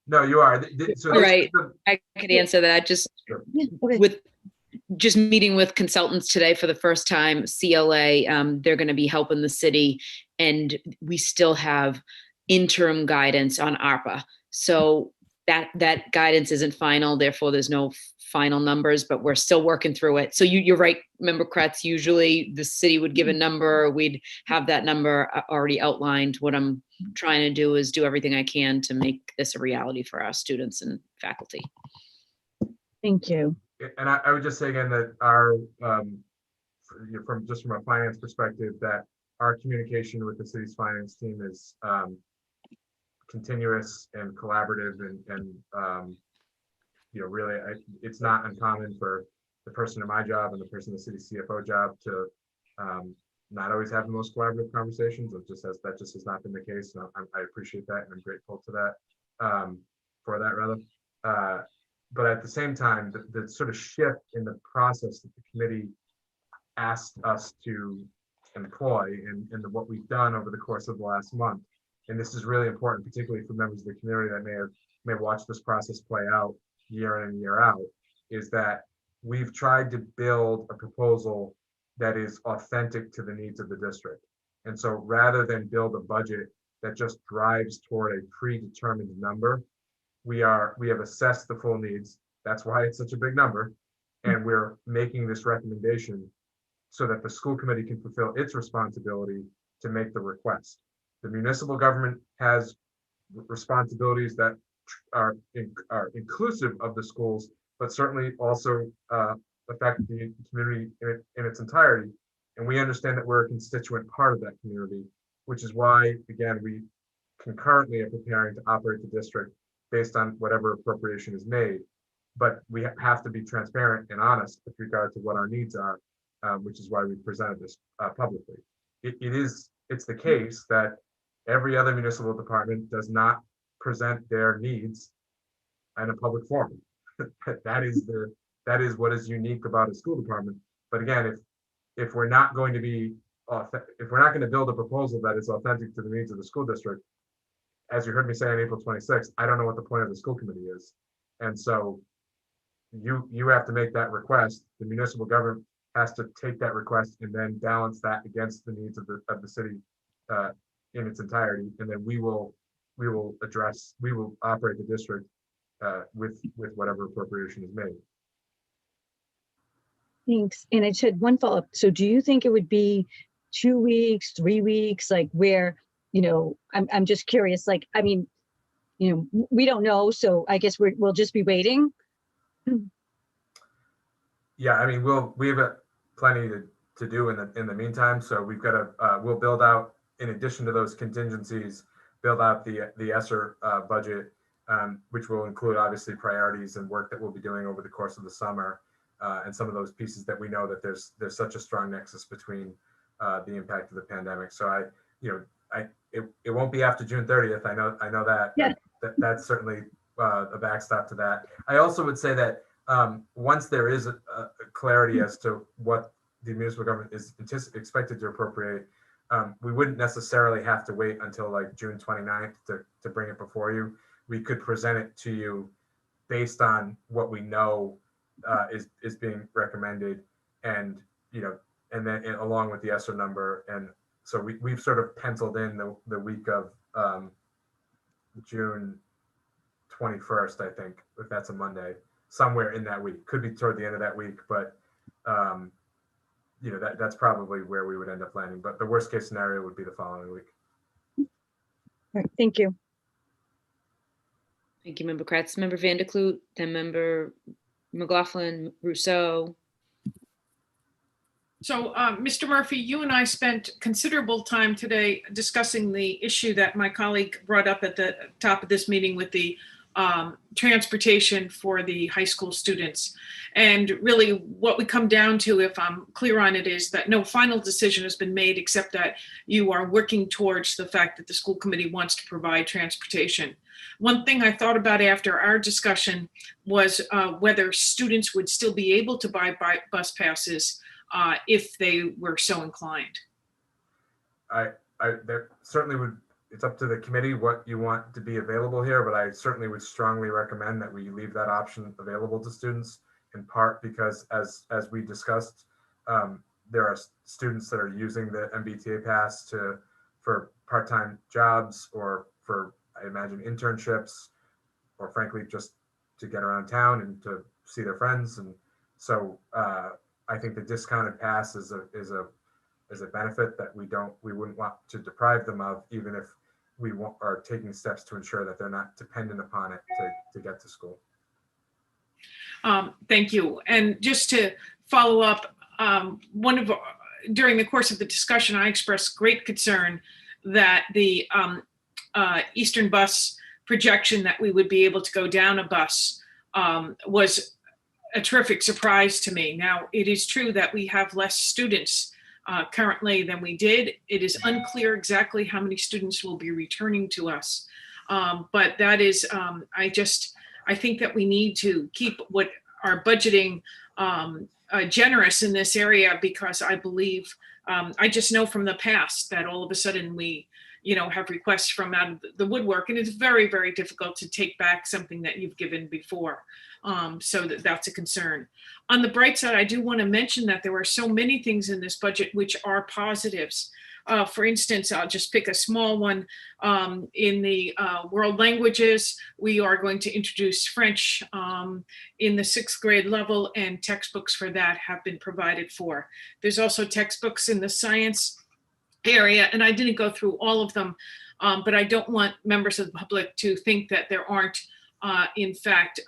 No, you are. So All right. I could answer that. Just Yeah, okay. with just meeting with consultants today for the first time, CLA, they're going to be helping the city, and we still have interim guidance on ARPA. So that guidance isn't final, therefore there's no final numbers, but we're still working through it. So you're right, Member Kretz, usually the city would give a number, we'd have that number already outlined. What I'm trying to do is do everything I can to make this a reality for our students and faculty. Thank you. And I would just say again that our from a finance perspective, that our communication with the city's finance team is continuous and collaborative, and really it's not uncommon for the person in my job and the person in the city CFO job to not always have the most collaborative conversations. That just has not been the case, and I appreciate that, and I'm grateful to that for that rather. But at the same time, the sort of shift in the process that the committee asked us to employ, and what we've done over the course of the last month, and this is really important, particularly for members of the community that may watch this process play out year in and year out, is that we've tried to build a proposal that is authentic to the needs of the district. And so rather than build a budget that just drives toward a predetermined number, we have assessed the full needs. That's why it's such a big number. And we're making this recommendation so that the school committee can fulfill its responsibility to make the request. The municipal government has responsibilities that are inclusive of the schools, but certainly also affect the community in its entirety. And we understand that we're a constituent part of that community, which is why, again, we concurrently are preparing to operate the district based on whatever appropriation is made. But we have to be transparent and honest with regard to what our needs are, which is why we presented this publicly. It's the case that every other municipal department does not present their needs in a public forum. That is what is unique about a school department. But again, if we're not going to build a proposal that is authentic to the needs of the school district, as you heard me say on April 26th, I don't know what the point of the school committee is. And so you have to make that request. The municipal government has to take that request and then balance that against the needs of the city in its entirety. And then we will operate the district with whatever appropriation is made. Thanks. And I just had one follow-up. So do you think it would be 2 weeks, 3 weeks, like where, I'm just curious, like, I mean, we don't know. So I guess we'll just be waiting. Yeah, I mean, we have plenty to do in the meantime. So we've got we'll build out, in addition to those contingencies, build out the ESSER budget which will include obviously priorities and work that we'll be doing over the course of the summer, and some of those pieces that we know that there's such a strong nexus between the impact of the pandemic. So it won't be after June 30th. I know that. Yeah. That's certainly a backstop to that. I also would say that once there is a clarity as to what the municipal government is expected to appropriate, we wouldn't necessarily have to wait until like June 29th to bring it before you. We could present it to you based on what we know is being recommended, and and then along with the ESSER number. And so we've sort of penciled in the week of June 21st, I think, if that's a Monday, somewhere in that week. Could be toward the end of that week, but that's probably where we would end up landing. But the worst case scenario would be the following week. All right, thank you. Thank you, Member Kratz. Member Vanderkloot, then Member McLaughlin, Rousseau. So, Mr. Murphy, you and I spent considerable time today discussing the issue that my colleague brought up at the top of this meeting with the transportation for the high school students. And really what we come down to, if I'm clear on it, is that no final decision has been made, except that you are working towards the fact that the school committee wants to provide transportation. One thing I thought about after our discussion was whether students would still be able to buy bus passes if they were so inclined. There certainly would. It's up to the committee what you want to be available here, but I certainly would strongly recommend that we leave that option available to students, in part because as we discussed, there are students that are using the MBTA pass for part-time jobs, or for, I imagine, internships, or frankly, just to get around town and to see their friends. And so I think the discounted pass is a benefit that we wouldn't want to deprive them of, even if we are taking steps to ensure that they're not dependent upon it to get to school. Thank you. And just to follow up, during the course of the discussion, I expressed great concern that the Eastern bus projection that we would be able to go down a bus was a terrific surprise to me. Now, it is true that we have less students currently than we did. It is unclear exactly how many students will be returning to us. But that is, I think that we need to keep what our budgeting generous in this area, because I believe, I just know from the past that all of a sudden we, have requests from out of the woodwork, and it's very, very difficult to take back something that you've given before. So that's a concern. On the bright side, I do want to mention that there are so many things in this budget which are positives. For instance, I'll just pick a small one. In the world languages, we are going to introduce French in the 6th grade level, and textbooks for that have been provided for. There's also textbooks in the science area, and I didn't go through all of them, but I don't want members of the public to think that there aren't, in fact,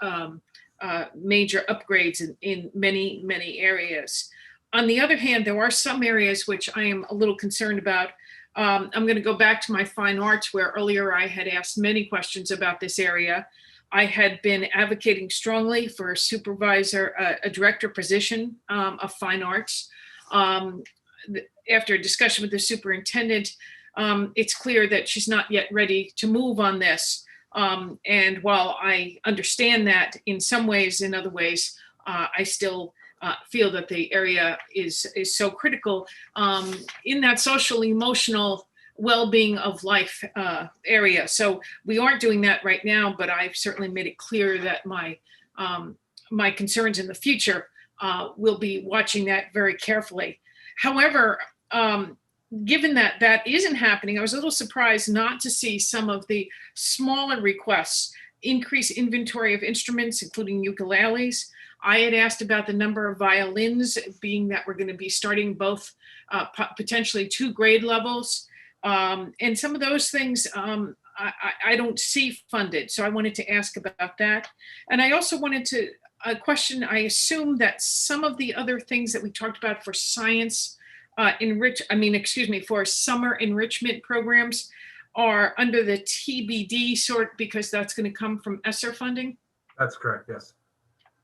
major upgrades in many, many areas. On the other hand, there are some areas which I am a little concerned about. I'm going to go back to my fine arts, where earlier I had asked many questions about this area. I had been advocating strongly for a director position of fine arts. After a discussion with the superintendent, it's clear that she's not yet ready to move on this. And while I understand that in some ways, in other ways, I still feel that the area is so critical in that social, emotional well-being of life area. So we aren't doing that right now, but I've certainly made it clear that my concerns in the future will be watching that very carefully. However, given that that isn't happening, I was a little surprised not to see some of the smaller requests, increase inventory of instruments, including ukuleles. I had asked about the number of violins, being that we're going to be starting both potentially 2 grade levels. And some of those things I don't see funded. So I wanted to ask about that. And I also wanted to question, I assume that some of the other things that we talked about for science for summer enrichment programs are under the TBD sort because that's going to come from ESSER funding? That's correct, yes.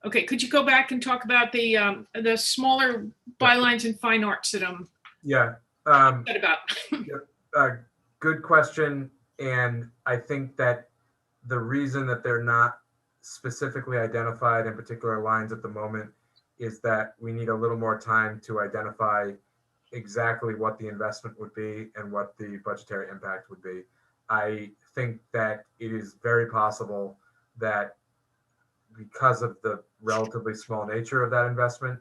Okay, could you go back and talk about the smaller bylines in fine arts that I'm Yeah. upset about? Good question. And I think that the reason that they're not specifically identified in particular lines at the moment is that we need a little more time to identify exactly what the investment would be and what the budgetary impact would be. I think that it is very possible that because of the relatively small nature of that investment,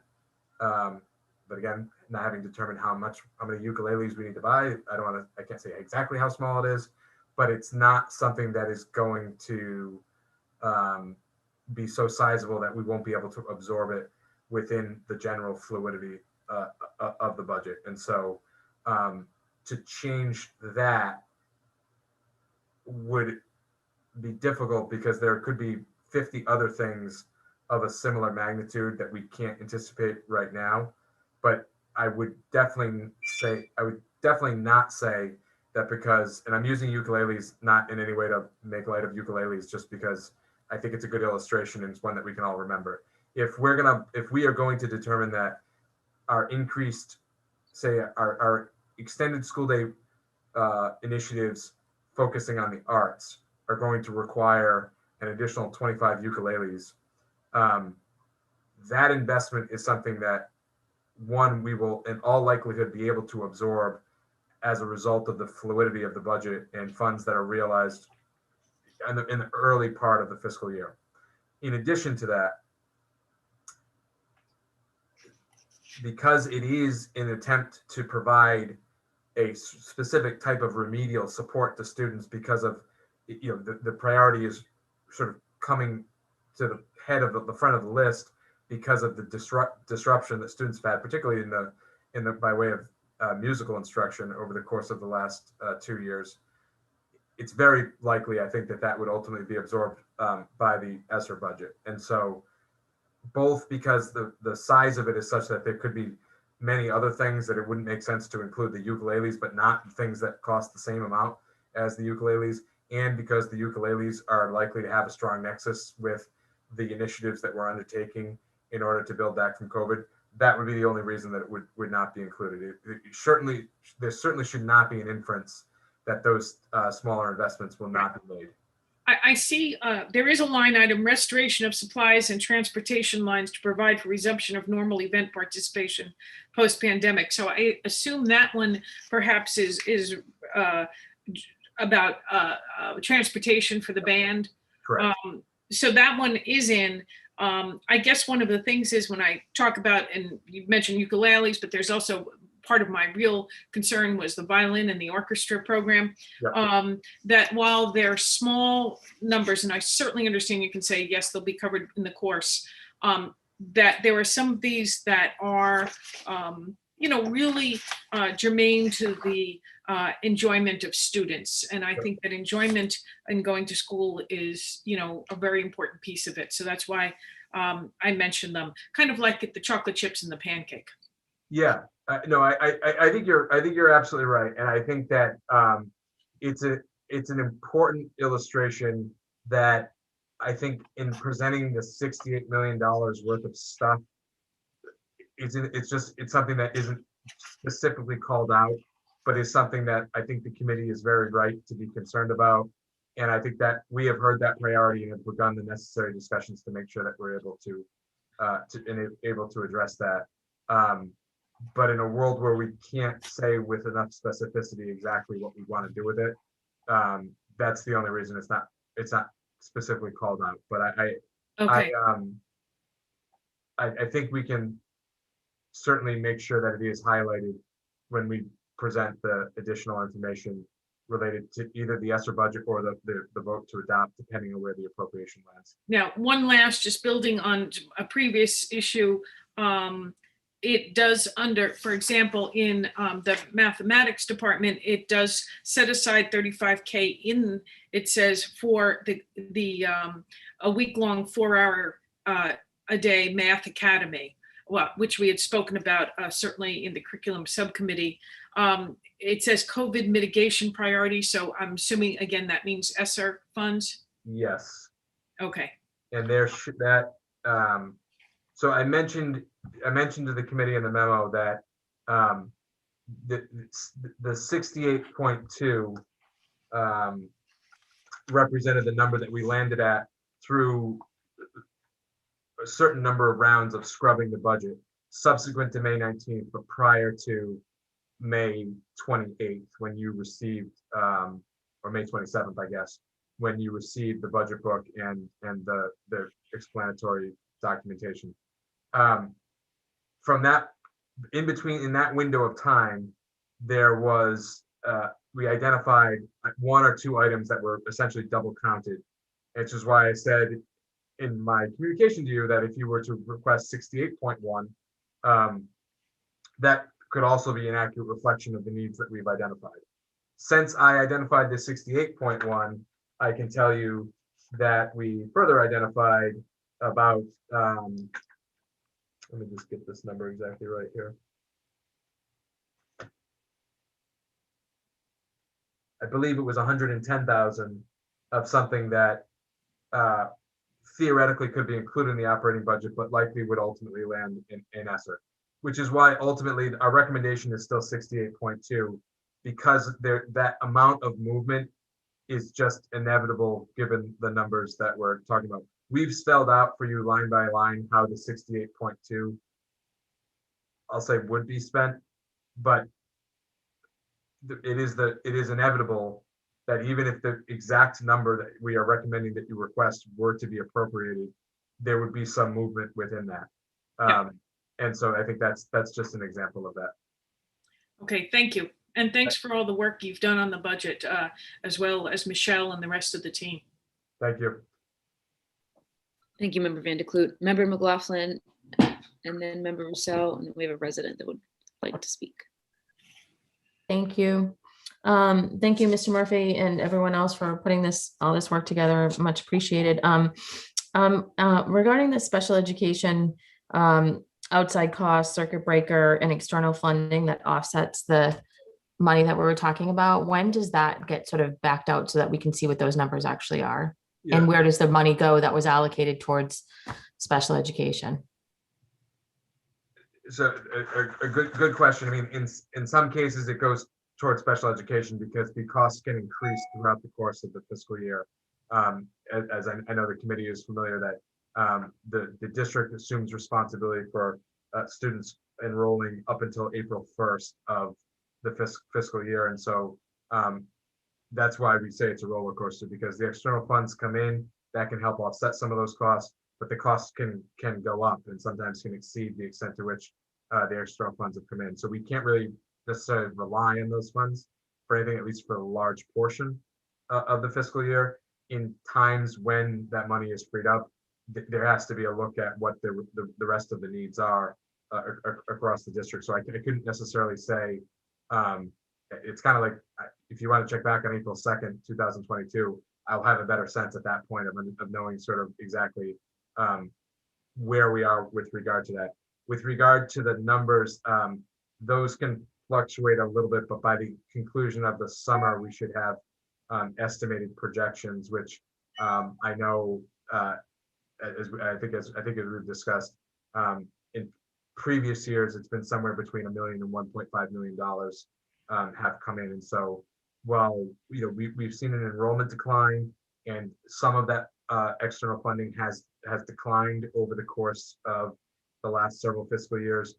but again, not having determined how many ukuleles we need to buy, I can't say exactly how small it is, but it's not something that is going to be so sizable that we won't be able to absorb it within the general fluidity of the budget. And so to change that would be difficult because there could be 50 other things of a similar magnitude that we can't anticipate right now. But I would definitely not say that because, and I'm using ukuleles not in any way to make light of ukuleles, just because I think it's a good illustration and it's one that we can all remember. If we are going to determine that our increased, say our extended school day initiatives focusing on the arts are going to require an additional 25 ukuleles, that investment is something that we will in all likelihood be able to absorb as a result of the fluidity of the budget and funds that are realized in the early part of the fiscal year. In addition to that, because it is an attempt to provide a specific type of remedial support to students, because of the priority is sort of coming to the head of the front of the list because of the disruption that students have had, particularly in the by way of musical instruction over the course of the last 2 years. It's very likely, I think, that would ultimately be absorbed by the ESSER budget. And so both because the size of it is such that there could be many other things that it wouldn't make sense to include the ukuleles, but not things that cost the same amount as the ukuleles, and because the ukuleles are likely to have a strong nexus with the initiatives that we're undertaking in order to build back from COVID, that would be the only reason that it would not be included. There certainly should not be an inference that those smaller investments will not be made. I see there is a line item, restoration of supplies and transportation lines to provide for resumption of normal event participation post-pandemic. So I assume that one perhaps is about transportation for the band. Correct. So that one is in. I guess one of the things is when I talk about, and you mentioned ukuleles, but there's also part of my real concern was the violin and the orchestra program. Yep. That while they're small numbers, and I certainly understand you can say, yes, they'll be covered in the course, that there are some of these that are, really germane to the enjoyment of students. And I think that enjoyment in going to school is, a very important piece of it. So that's why I mentioned them, kind of like the chocolate chips and the pancake. Yeah, no, I think you're absolutely right, and I think that it's an important illustration that I think in presenting the $68 million worth of stuff, it's something that isn't specifically called out, but is something that I think the committee is very right to be concerned about, and I think that we have heard that priority and have begun the necessary discussions to make sure that we're able to address that. But in a world where we can't say with enough specificity exactly what we want to do with it, that's the only reason it's not specifically called out. But I think we can certainly make sure that it is highlighted when we present the additional information related to either the ESSER budget or the vote to adopt, depending on where the appropriation lands. Now, one last, just building on a previous issue, it does for example, in the mathematics department, it does set aside 35K it says for the a week-long 4-hour a day math academy, which we had spoken about certainly in the curriculum subcommittee. It says COVID mitigation priority, so I'm assuming, again, that means ESSER funds? Yes. Okay, And there should so I mentioned to the committee in the memo that the 68.2 represented the number that we landed at through a certain number of rounds of scrubbing the budget subsequent to May 19th, but prior to May 28th, when you received, or May 27th, I guess, when you received the budget book and the explanatory documentation. From that, in that window of time, there was, we identified one or two items that were essentially double counted, which is why I said in my communication to you that if you were to request 68.1, that could also be an accurate reflection of the needs that we've identified. Since I identified the 68.1, I can tell you that we further identified about, let me just get this number exactly right here. I believe it was 110,000 of something that theoretically could be included in the operating budget, but likely would ultimately land in ESSER, which is why ultimately our recommendation is still 68.2, because that amount of movement is just inevitable given the numbers that we're talking about. We've spelled out for you line by line how the 68.2, I'll say, would be spent, but it is inevitable that even if the exact number that we are recommending that you request were to be appropriated, there would be some movement within that. Yeah. And so I think that's just an example of that. Okay, thank you. And thanks for all the work you've done on the budget, as well as Michelle and the rest of the team. Thank you. Thank you, Member Van de Kloot. Member McLaughlin, and then Member Rousseau, and we have a resident that would like to speak. Thank you. Thank you, Mr. Murphy, and everyone else for putting all this work together. Much appreciated. Regarding the special education outside costs, circuit breaker, and external funding that offsets the money that we were talking about, when does that get sort of backed out so that we can see what those numbers actually are? Yeah. And where does the money go that was allocated towards special education? So a good question. I mean, in some cases it goes towards special education because the costs can increase throughout the course of the fiscal year. As I know the committee is familiar that the district assumes responsibility for students enrolling up until April 1st of the fiscal year. And so that's why we say it's a roller coaster, because the external funds come in that can help offset some of those costs, but the costs can go up and sometimes can exceed the extent to which the external funds have come in. So we can't really necessarily rely on those funds for anything, at least for a large portion of the fiscal year. In times when that money is freed up, there has to be a look at what the rest of the needs are across the district. So I couldn't necessarily say, it's kind of like, if you want to check back on April 2nd, 2022, I'll have a better sense at that point of knowing sort of exactly where we are with regard to that. With regard to the numbers, those can fluctuate a little bit, but by the conclusion of the summer, we should have estimated projections, which I know, as we've discussed, in previous years, it's been somewhere between $1 million and $1.5 million have come in. And so while we've seen an enrollment decline, and some of that external funding has declined over the course of the last several fiscal years,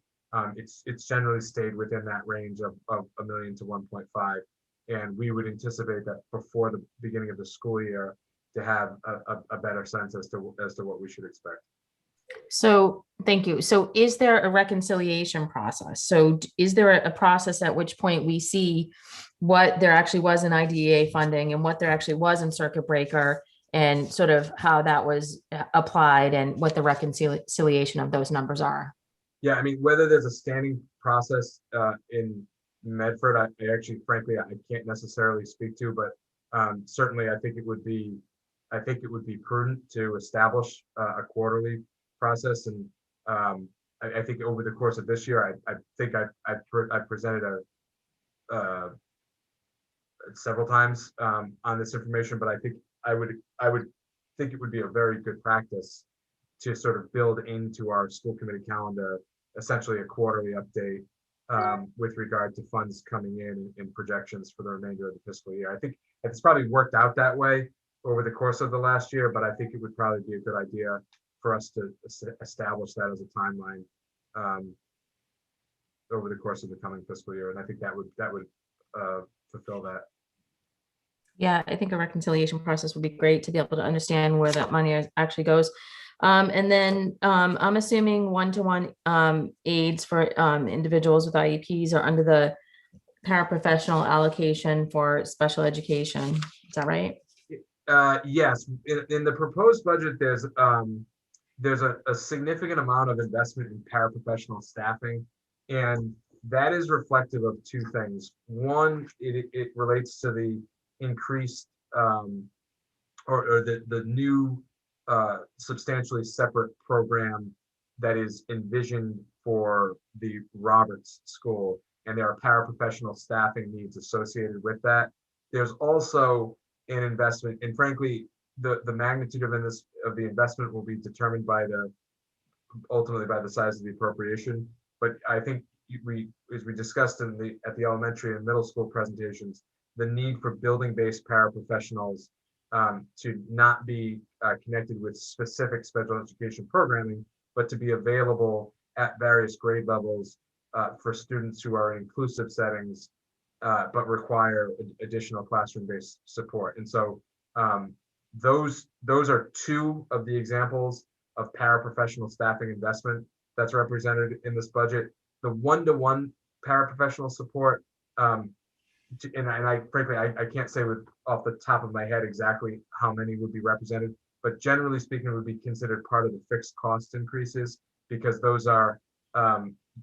it's generally stayed within that range of $1 million to 1.5. And we would anticipate that before the beginning of the school year to have a better sense as to what we should expect. So thank you. So is there a reconciliation process? So is there a process at which point we see what there actually was in IDEA funding and what there actually was in circuit breaker, and sort of how that was applied and what the reconciliation of those numbers are? Yeah, I mean, whether there's a standing process in Medford, I actually, frankly, I can't necessarily speak to, but certainly I think it would be prudent to establish a quarterly process. And I think over the course of this year, I think I presented several times on this information, but I think I would think it would be a very good practice to sort of build into our school committee calendar, essentially a quarterly update with regard to funds coming in and projections for the remainder of the fiscal year. I think it's probably worked out that way over the course of the last year, but I think it would probably be a good idea for us to establish that as a timeline over the course of the coming fiscal year. And I think that would fulfill that. Yeah, I think a reconciliation process would be great to be able to understand where that money actually goes. And then I'm assuming one-to-one aides for individuals with IEPs are under the paraprofessional allocation for special education. Is that right? Yes, in the proposed budget, there's a significant amount of investment in paraprofessional staffing, and that is reflective of two things. One, it relates to the increased or the new substantially separate program that is envisioned for the Roberts School, and there are paraprofessional staffing needs associated with that. There's also an investment, and frankly, the magnitude of the investment will be determined ultimately by the size of the appropriation. But I think as we discussed at the elementary and middle school presentations, the need for building-based paraprofessionals to not be connected with specific special education programming, but to be available at various grade levels for students who are in inclusive settings, but require additional classroom-based support. And so those are two of the examples of paraprofessional staffing investment that's represented in this budget. The one-to-one paraprofessional support, and I frankly, I can't say off the top of my head exactly how many would be represented, but generally speaking, would be considered part of the fixed cost increases, because those are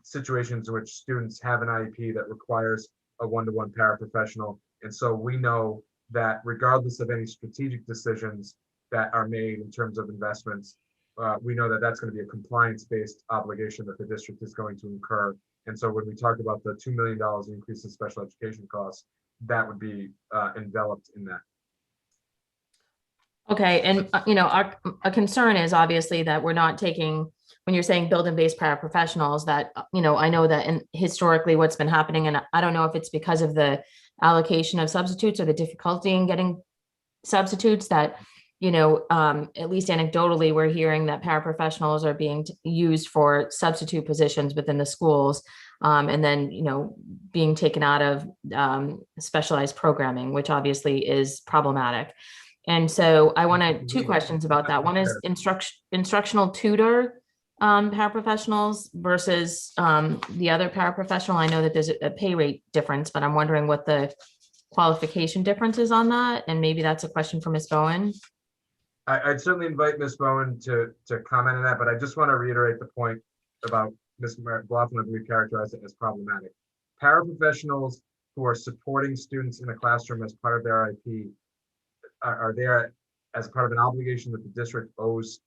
situations in which students have an IEP that requires a one-to-one paraprofessional. And so we know that regardless of any strategic decisions that are made in terms of investments, we know that that's going to be a compliance-based obligation that the district is going to incur. And so when we talk about the $2 million increase in special education costs, that would be enveloped in that. Okay, and our concern is obviously that we're not taking, when you're saying building-based paraprofessionals, that I know that historically what's been happening, and I don't know if it's because of the allocation of substitutes or the difficulty in getting substitutes, that at least anecdotally, we're hearing that paraprofessionals are being used for substitute positions within the schools, and then being taken out of specialized programming, which obviously is problematic. And so I wanted two questions about that. One is instructional tutor paraprofessionals versus the other paraprofessional. I know that there's a pay rate difference, but I'm wondering what the qualification difference is on that. And maybe that's a question for Ms. Bowen. I'd certainly invite Ms. Bowen to comment on that, but I just want to reiterate the point about Ms. McLaughlin, I believe, characterized it as problematic. Paraprofessionals who are supporting students in a classroom as part of their IEP are there as part of an obligation that the district owes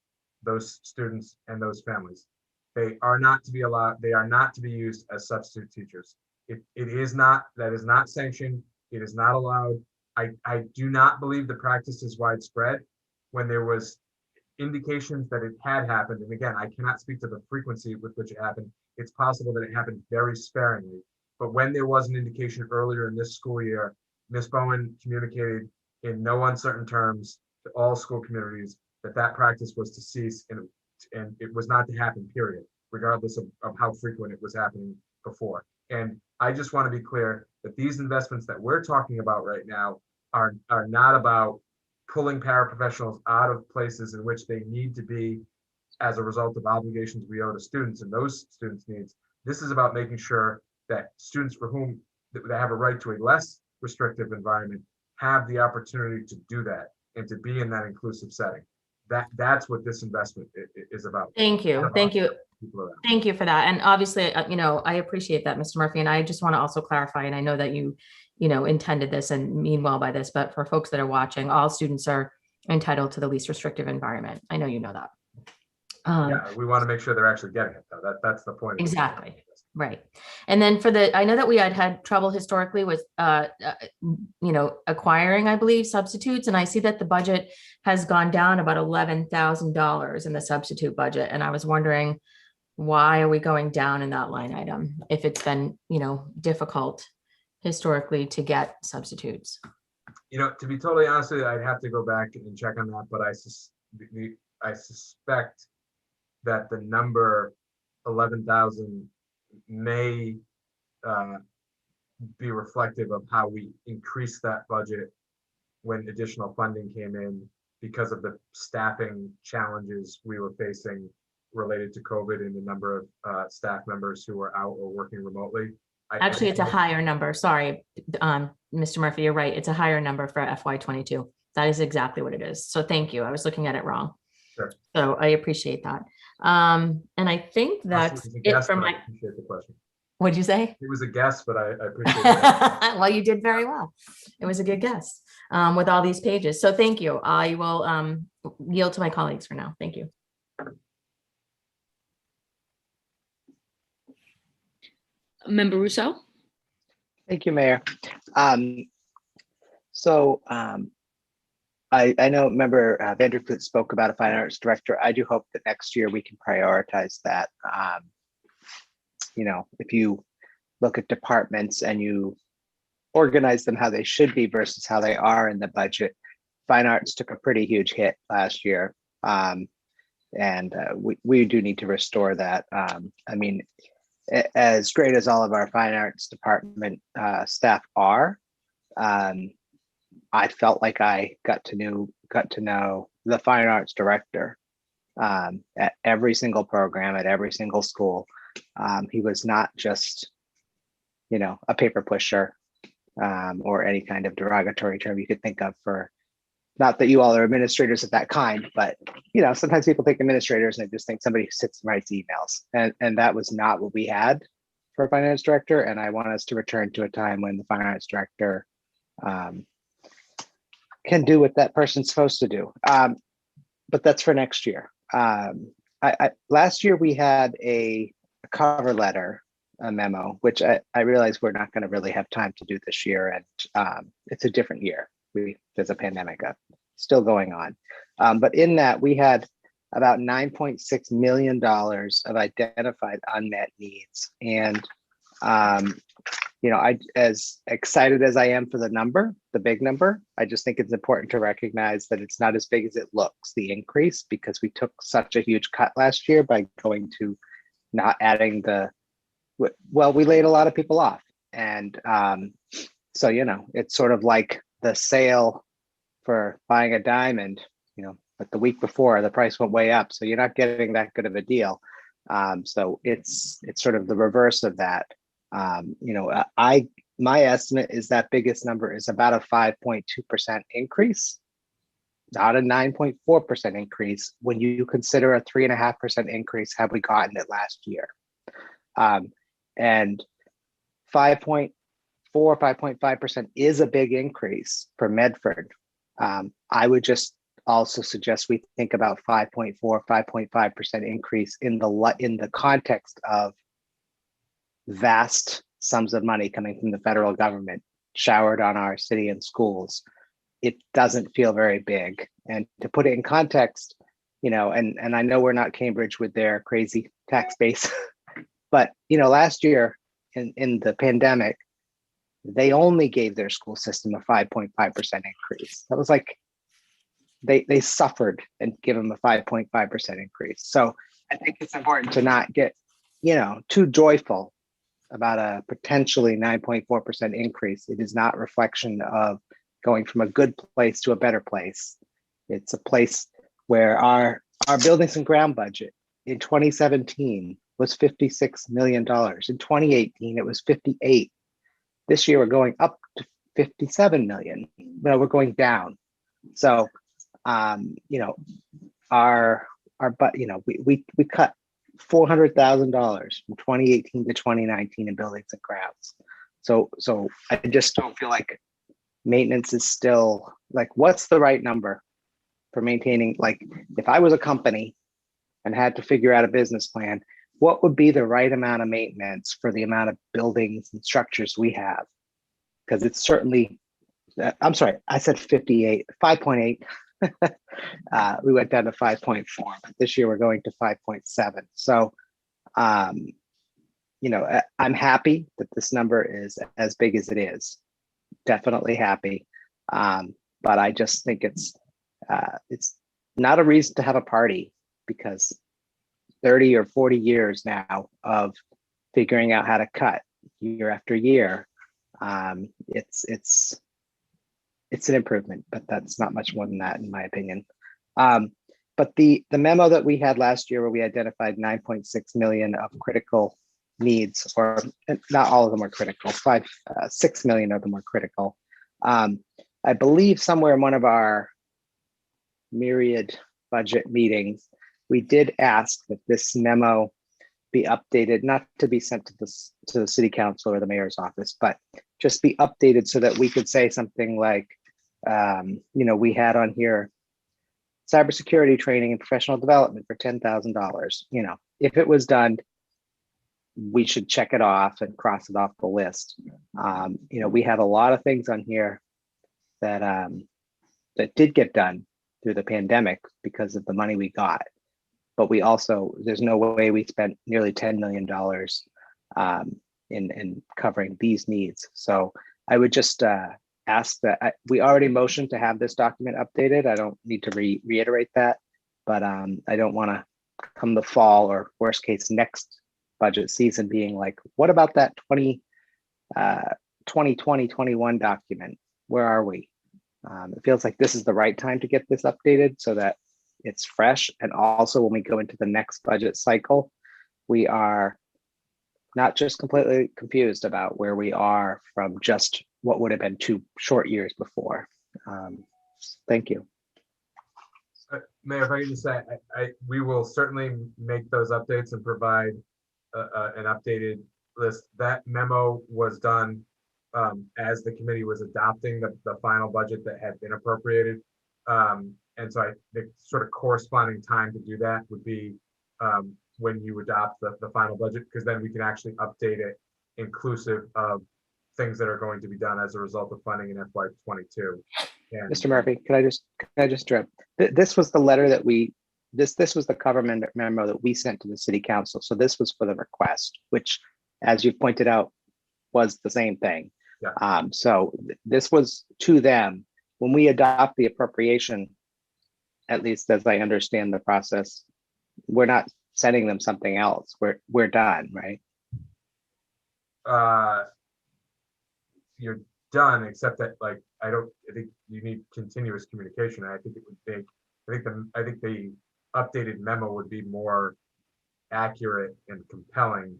those students and those families. They are not to be allowed, they are not to be used as substitute teachers. That is not sanctioned. It is not allowed. I do not believe the practice is widespread. When there was indications that it had happened, and again, I cannot speak to the frequency with which it happened. It's possible that it happened very sparingly. But when there was an indication earlier in this school year, Ms. Bowen communicated in no uncertain terms to all school communities that practice was to cease, and it was not to happen, period, regardless of how frequent it was happening before. And I just want to be clear that these investments that we're talking about right now are not about pulling paraprofessionals out of places in which they need to be as a result of obligations we owe to students and those students' needs. This is about making sure that students for whom that have a right to a less restrictive environment have the opportunity to do that and to be in that inclusive setting. That's what this investment is about. Thank you. Thank you. Thank you for that. And obviously, I appreciate that, Mr. Murphy. And I just want to also clarify, and I know that you intended this and mean well by this, but for folks that are watching, all students are entitled to the least restrictive environment. I know you know that. Yeah, we want to make sure they're actually getting it, though. That's the point. Exactly. Right. And then I know that we had trouble historically with, acquiring, I believe, substitutes. And I see that the budget has gone down about $11,000 in the substitute budget. And I was wondering, why are we going down in that line item if it's been, difficult historically to get substitutes? To be totally honest with you, I'd have to go back and check on that, but I suspect that the number 11,000 may be reflective of how we increased that budget when additional funding came in because of the staffing challenges we were facing related to COVID and the number of staff members who were out or working remotely. Actually, it's a higher number. Sorry, Mr. Murphy, you're right. It's a higher number for FY22. That is exactly what it is. So thank you. I was looking at it wrong. Sure. So I appreciate that. And I think that's it for my. I appreciate the question. What'd you say? It was a guess, but I appreciate it. Well, you did very well. It was a good guess with all these pages. So thank you. I will yield to my colleagues for now. Thank you. Member Russo? Thank you, Mayor. I know Member Vanderput spoke about a fine arts director. I do hope that next year we can prioritize that. If you look at departments and you organize them how they should be versus how they are in the budget, fine arts took a pretty huge hit last year. We do need to restore that. As great as all of our fine arts department staff are, I felt like I got to know the fine arts director at every single program, at every single school. He was not just, a paper pusher or any kind of derogatory term you could think of for, not that you all are administrators of that kind, but, sometimes people think administrators and they just think somebody who sits and writes emails. And that was not what we had for a finance director. And I want us to return to a time when the finance director can do what that person's supposed to do. But that's for next year. Last year we had a cover letter, a memo, which I realize we're not going to really have time to do this year. And it's a different year. There's a pandemic still going on. But in that we had about $9.6 million of identified unmet needs. And, I, as excited as I am for the number, the big number, I just think it's important to recognize that it's not as big as it looks, the increase, because we took such a huge cut last year by going to not adding we laid a lot of people off. And so, it's sort of like the sale for buying a diamond, but the week before the price went way up. So you're not getting that good of a deal. So it's sort of the reverse of that. My estimate is that biggest number is about a 5.2% increase, not a 9.4% increase when you consider a 3.5% increase had we gotten it last year. And 5.5% is a big increase for Medford. I would just also suggest we think about 5.5% increase in the context of vast sums of money coming from the federal government showered on our city and schools. It doesn't feel very big. And to put it in context, and I know we're not Cambridge with their crazy tax base, but last year in the pandemic, they only gave their school system a 5.5% increase. That was like they suffered and give them a 5.5% increase. So I think it's important to not get too joyful about a potentially 9.4% increase. It is not reflection of going from a good place to a better place. It's a place where our buildings and ground budget in 2017 was $56 million. In 2018, it was 58. This year, we're going up to 57 million. No, we're going down. So, we cut $400,000 from 2018 to 2019 in buildings and grounds. So I just don't feel like maintenance is still like, what's the right number for maintaining? Like, if I was a company and had to figure out a business plan, what would be the right amount of maintenance for the amount of buildings and structures we have? Because it's certainly, I'm sorry, I said 5.8. We went down to 5.4, but this year we're going to 5.7. So, I'm happy that this number is as big as it is. Definitely happy. But I just think it's not a reason to have a party, because 30 or 40 years now of figuring out how to cut year after year, it's an improvement, but that's not much more than that, in my opinion. But the memo that we had last year, where we identified 9.6 million of critical needs, or not all of them are critical, 6 million of them are critical. I believe somewhere in one of our myriad budget meetings, we did ask that this memo be updated, not to be sent to the city council or the mayor's office, but just be updated so that we could say something like, we had on here cybersecurity training and professional development for $10,000. If it was done, we should check it off and cross it off the list. We have a lot of things on here that did get done through the pandemic because of the money we got. But we also, there's no way we spent nearly $10 million in covering these needs. So I would just ask that we already motioned to have this document updated. I don't need to reiterate that, but I don't want to come the fall, or worst case next budget season, being like, what about that 2020-21 document? Where are we? It feels like this is the right time to get this updated so that it's fresh. And also, when we go into the next budget cycle, we are not just completely confused about where we are from just what would have been 2 short years before. Thank you. Mayor, if I could just say, we will certainly make those updates and provide an updated list. That memo was done as the committee was adopting the final budget that had been appropriated. And so the sort of corresponding time to do that would be when you adopt the final budget, because then we can actually update it inclusive of things that are going to be done as a result of funding in FY22. Mr. Murphy, can I just interrupt? This was the letter that this was the cover memo that we sent to the city council. So this was for the request, which, as you pointed out, was the same thing. Yeah. So this was to them. When we adopt the appropriation, at least as I understand the process, we're not sending them something else. We're done, right? You're done, except that, like, I think you need continuous communication. I think it would take, I think the updated memo would be more accurate and compelling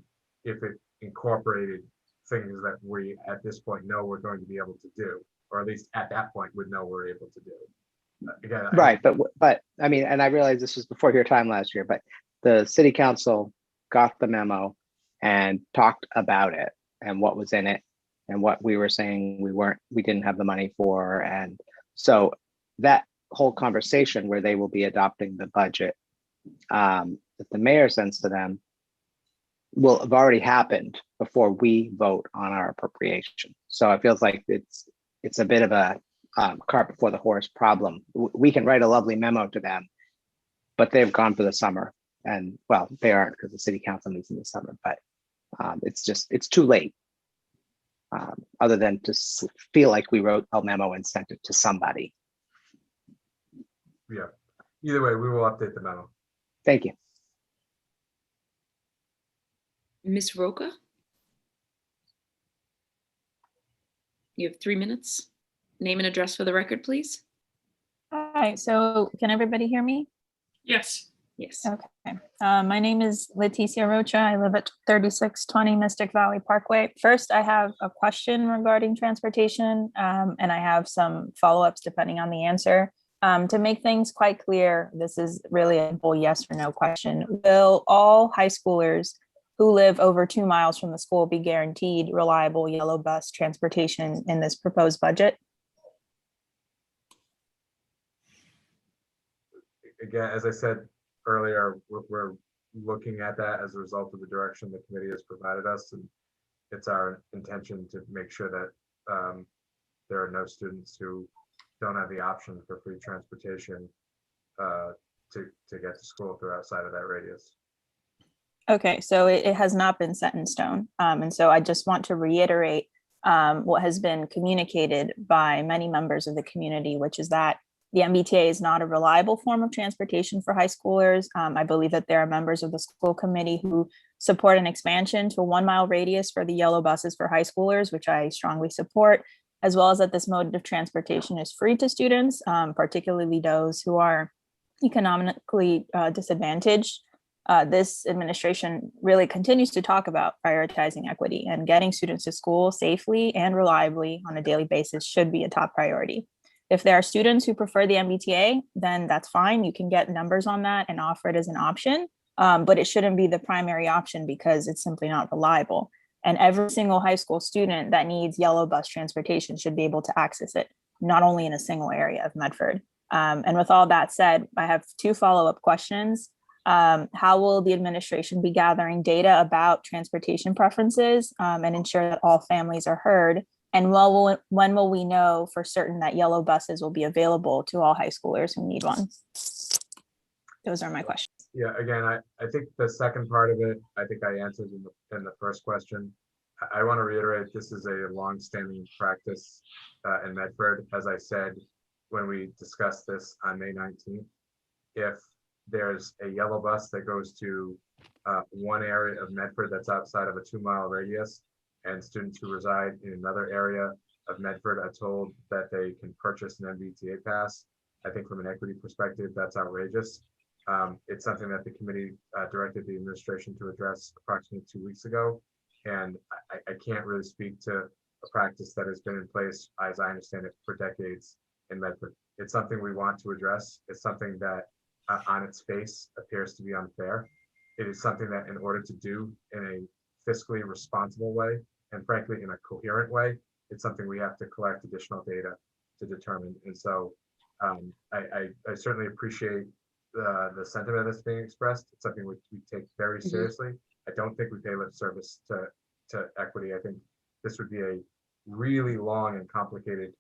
if it incorporated things that we at this point know we're going to be able to do, or at least at that point would know we're able to do. Again, Right, but I mean, and I realize this was before your time last year, but the city council got the memo and talked about it and what was in it and what we were saying we didn't have the money for. And so that whole conversation where they will be adopting the budget that the mayor sends to them will have already happened before we vote on our appropriation. So it feels like it's a bit of a cart before the horse problem. We can write a lovely memo to them, but they've gone for the summer, and well, they aren't, because the city council meets in the summer, but it's too late, other than to feel like we wrote a memo and sent it to somebody. Yeah, either way, we will update the memo. Thank you. Ms. Roca? You have 3 minutes. Name and address for the record, please. All right, so can everybody hear me? Yes. Yes. Okay. My name is Leticia Rocha. I live at 3620 Mystic Valley Parkway. First, I have a question regarding transportation, and I have some follow-ups depending on the answer. To make things quite clear, this is really a simple yes or no question. Will all high schoolers who live over 2 miles from the school be guaranteed reliable yellow bus transportation in this proposed budget? Again, as I said earlier, we're looking at that as a result of the direction the committee has provided us, and it's our intention to make sure that there are no students who don't have the option for free transportation to get to school if they're outside of that radius. Okay, so it has not been set in stone. And so I just want to reiterate what has been communicated by many members of the community, which is that the MBTA is not a reliable form of transportation for high schoolers. I believe that there are members of the school committee who support an expansion to a 1 mile radius for the yellow buses for high schoolers, which I strongly support, as well as that this mode of transportation is free to students, particularly those who are economically disadvantaged. This administration really continues to talk about prioritizing equity, and getting students to school safely and reliably on a daily basis should be a top priority. If there are students who prefer the MBTA, then that's fine. You can get numbers on that and offer it as an option, but it shouldn't be the primary option because it's simply not reliable. And every single high school student that needs yellow bus transportation should be able to access it, not only in a single area of Medford. And with all that said, I have 2 follow-up questions. How will the administration be gathering data about transportation preferences and ensure that all families are heard? And when will we know for certain that yellow buses will be available to all high schoolers who need one? Those are my questions. Yeah, again, I think the second part of it, I think I answered in the first question. I want to reiterate, this is a long-standing practice in Medford. As I said, when we discussed this on May 19th, if there's a yellow bus that goes to one area of Medford that's outside of a 2 mile radius, and students who reside in another area of Medford are told that they can purchase an MBTA pass, I think from an equity perspective, that's outrageous. It's something that the committee directed the administration to address approximately 2 weeks ago. And I can't really speak to a practice that has been in place, as I understand it, for decades in Medford. It's something we want to address. It's something that on its face appears to be unfair. It is something that in order to do in a fiscally responsible way, and frankly, in a coherent way, it's something we have to collect additional data to determine. And so I certainly appreciate the sentiment that's being expressed. It's something we take very seriously. I don't think we pay lip service to equity. I think this would be a really long and complicated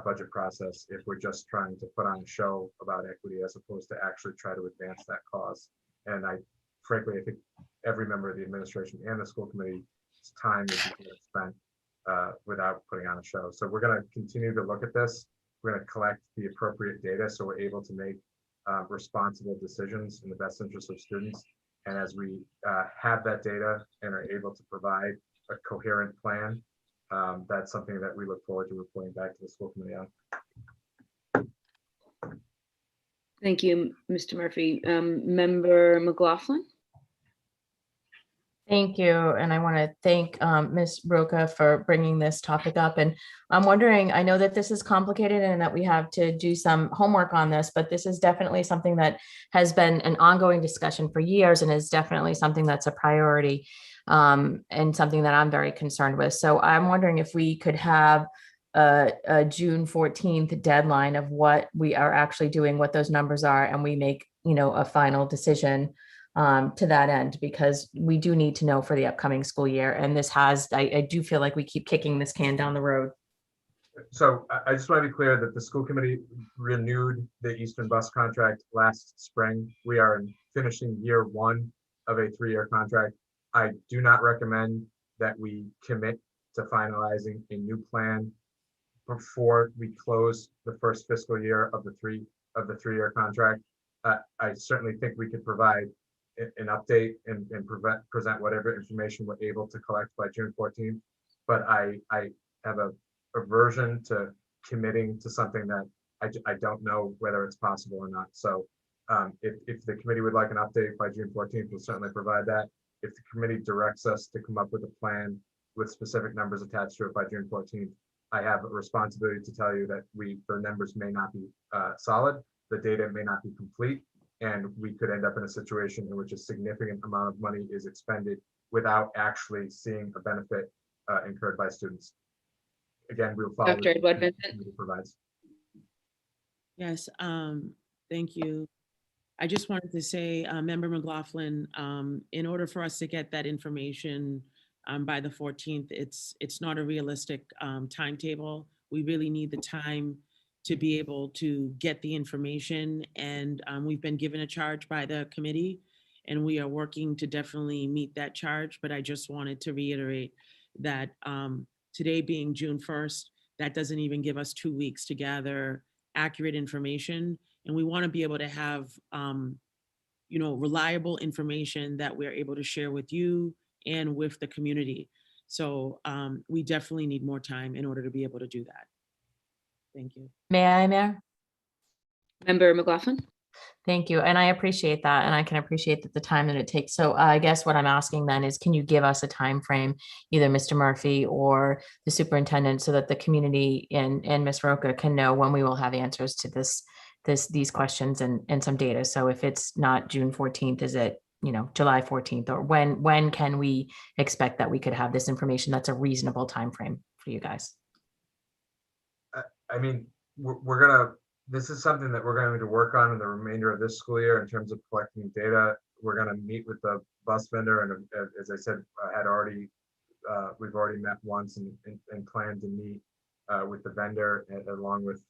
budget process if we're just trying to put on a show about equity as opposed to actually try to advance that cause. And frankly, I think every member of the administration and the school committee's time is spent without putting on a show. So we're going to continue to look at this. We're going to collect the appropriate data so we're able to make responsible decisions in the best interest of students. And as we have that data and are able to provide a coherent plan, that's something that we look forward to reporting back to the school committee on. Thank you, Mr. Murphy. Member McLaughlin? Thank you. And I want to thank Ms. Roca for bringing this topic up. And I'm wondering, I know that this is complicated and that we have to do some homework on this, but this is definitely something that has been an ongoing discussion for years and is definitely something that's a priority and something that I'm very concerned with. So I'm wondering if we could have a June 14th deadline of what we are actually doing, what those numbers are, and we make, a final decision to that end, because we do need to know for the upcoming school year. And I do feel like we keep kicking this can down the road. So I just want to be clear that the school committee renewed the Eastern Bus contract last spring. We are finishing year 1 of a 3-year contract. I do not recommend that we commit to finalizing a new plan before we close the first fiscal year of the 3-year contract. I certainly think we could provide an update and present whatever information we're able to collect by June 14th. But I have a aversion to committing to something that I don't know whether it's possible or not. So if the committee would like an update by June 14th, we'll certainly provide that. If the committee directs us to come up with a plan with specific numbers attached to it by June 14th, I have a responsibility to tell you that the numbers may not be solid, the data may not be complete, and we could end up in a situation in which a significant amount of money is expended without actually seeing a benefit incurred by students. Again, we'll follow Dr. Edward Vincent. provides. Yes, thank you. I just wanted to say, Member McLaughlin, in order for us to get that information by the 14th, it's not a realistic timetable. We really need the time to be able to get the information. And we've been given a charge by the committee, and we are working to definitely meet that charge. But I just wanted to reiterate that today being June 1st, that doesn't even give us 2 weeks to gather accurate information. And we want to be able to have, reliable information that we're able to share with you and with the community. So we definitely need more time in order to be able to do that. Thank you. May I, Mayor? Member McLaughlin? Thank you. And I appreciate that. And I can appreciate that the time that it takes. So I guess what I'm asking then is, can you give us a time frame, either Mr. Murphy or the superintendent, so that the community and Ms. Roca can know when we will have answers to these questions and some data. So if it's not June 14th, is it, July 14th, or when can we expect that we could have this information that's a reasonable time frame for you guys? I mean, we're gonna, this is something that we're going to work on in the remainder of this school year in terms of collecting data. We're going to meet with the bus vendor, and as I said, we've already met once and plan to meet with the vendor, along with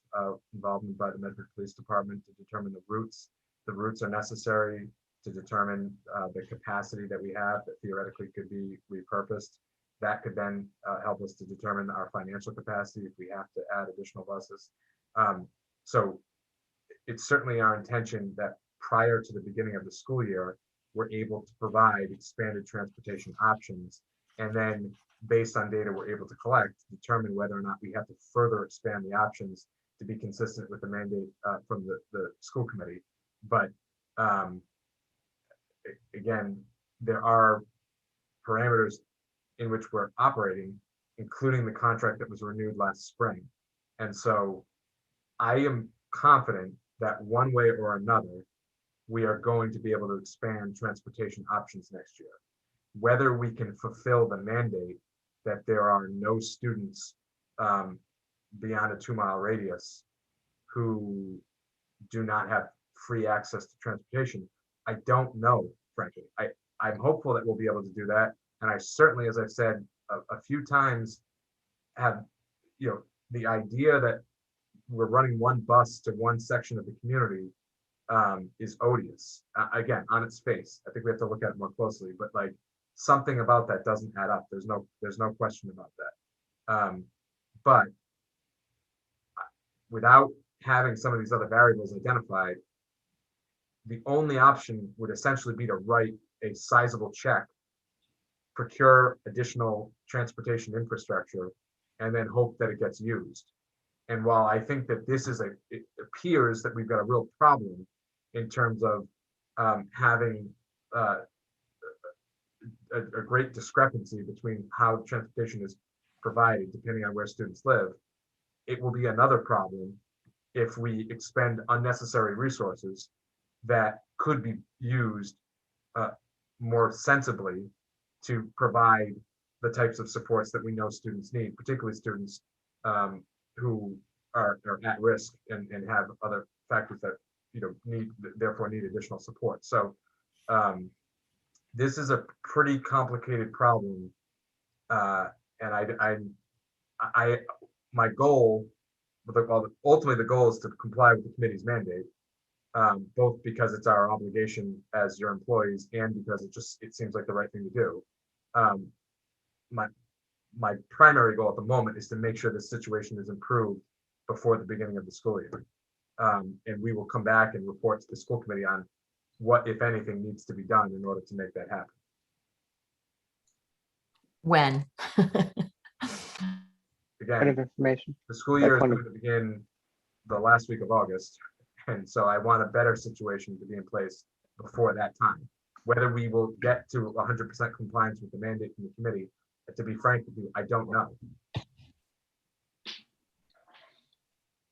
involvement by the Medford Police Department, to determine the routes. The routes are necessary to determine the capacity that we have that theoretically could be repurposed. That could then help us to determine our financial capacity if we have to add additional buses. So it's certainly our intention that prior to the beginning of the school year, we're able to provide expanded transportation options. And then based on data we're able to collect, determine whether or not we have to further expand the options to be consistent with the mandate from the school committee. But again, there are parameters in which we're operating, including the contract that was renewed last spring. And so I am confident that one way or another, we are going to be able to expand transportation options next year. Whether we can fulfill the mandate that there are no students beyond a 2-mile radius who do not have free access to transportation, I don't know, frankly. I'm hopeful that we'll be able to do that. And I certainly, as I've said a few times, have, the idea that we're running one bus to one section of the community is odious. Again, on its face, I think we have to look at it more closely, but like something about that doesn't add up. There's no question about that. But without having some of these other variables identified, the only option would essentially be to write a sizable check, procure additional transportation infrastructure, and then hope that it gets used. And while I think that it appears that we've got a real problem in terms of having a great discrepancy between how transportation is provided depending on where students live, it will be another problem if we expend unnecessary resources that could be used more sensibly to provide the types of supports that we know students need, particularly students who are at risk and have other factors that therefore need additional support. So this is a pretty complicated problem, and my goal, ultimately the goal is to comply with the committee's mandate, both because it's our obligation as your employees and because it seems like the right thing to do. My primary goal at the moment is to make sure this situation is improved before the beginning of the school year. And we will come back and report to the school committee on what, if anything, needs to be done in order to make that happen. When? Kind of Again, information. the school year is point going to begin the last week of August. And so I want a better situation to be in place before that time. Whether we will get to 100% compliance with the mandate from the committee, to be frank with you, I don't know.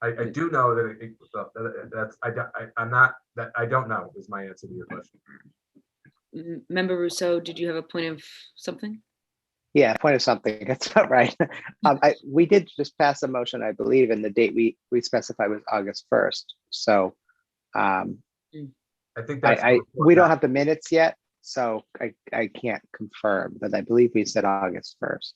I do know that I don't know is my answer to your question. Member Rousseau, did you have a point of something? Yeah, point of something. That's not right. We did just pass a motion, I believe, and the date we specified was August 1st. So I I think that's. we don't have the minutes yet, so I can't confirm, but I believe we said August 1st.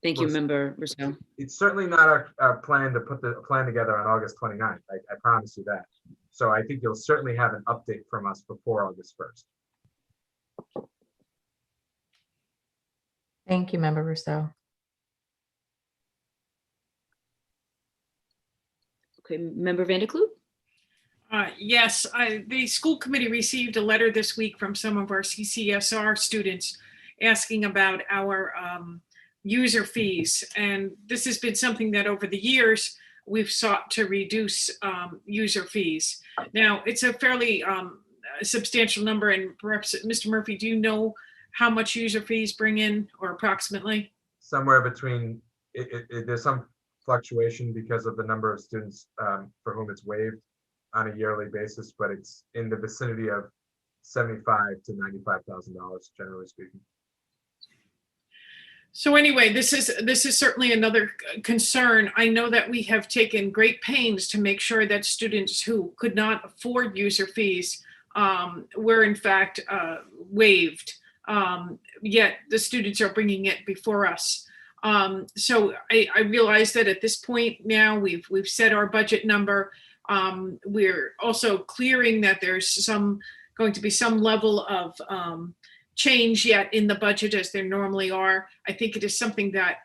Thank you, Well, Member Rousseau. It's certainly not our plan to put the plan together on August 29th. I promise you that. So I think you'll certainly have an update from us before August 1st. Thank you, Member Rousseau. Okay, Member Vanderkloot? Yes, the school committee received a letter this week from some of our CCSR students asking about our user fees. And this has been something that over the years, we've sought to reduce user fees. Now, it's a fairly substantial number, and perhaps, Mr. Murphy, do you know how much user fees bring in, or approximately? Somewhere between, there's some fluctuation because of the number of students for whom it's waived on a yearly basis, but it's in the vicinity of $75,000 to $95,000, generally speaking. So anyway, this is certainly another concern. I know that we have taken great pains to make sure that students who could not afford user fees were in fact waived. Yet the students are bringing it before us. So I realize that at this point now we've set our budget number. We're also clearing that there's going to be some level of change yet in the budget, as there normally are. I think it is something that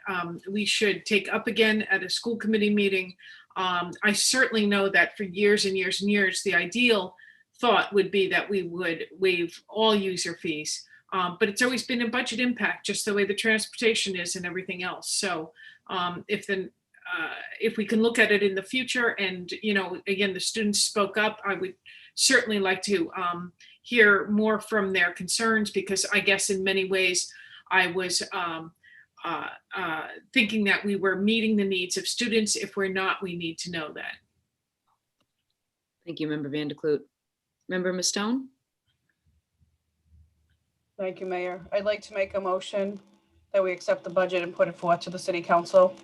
we should take up again at a school committee meeting. I certainly know that for years and years and years, the ideal thought would be that we would waive all user fees. But it's always been a budget impact, just the way the transportation is and everything else. So if we can look at it in the future, and again, the students spoke up, I would certainly like to hear more from their concerns, because I guess in many ways I was thinking that we were meeting the needs of students. If we're not, we need to know that. Thank you, Member Vanderkloot. Member Mastone? Thank you, Mayor. I'd like to make a motion that we accept the budget and put it forward to the City Council.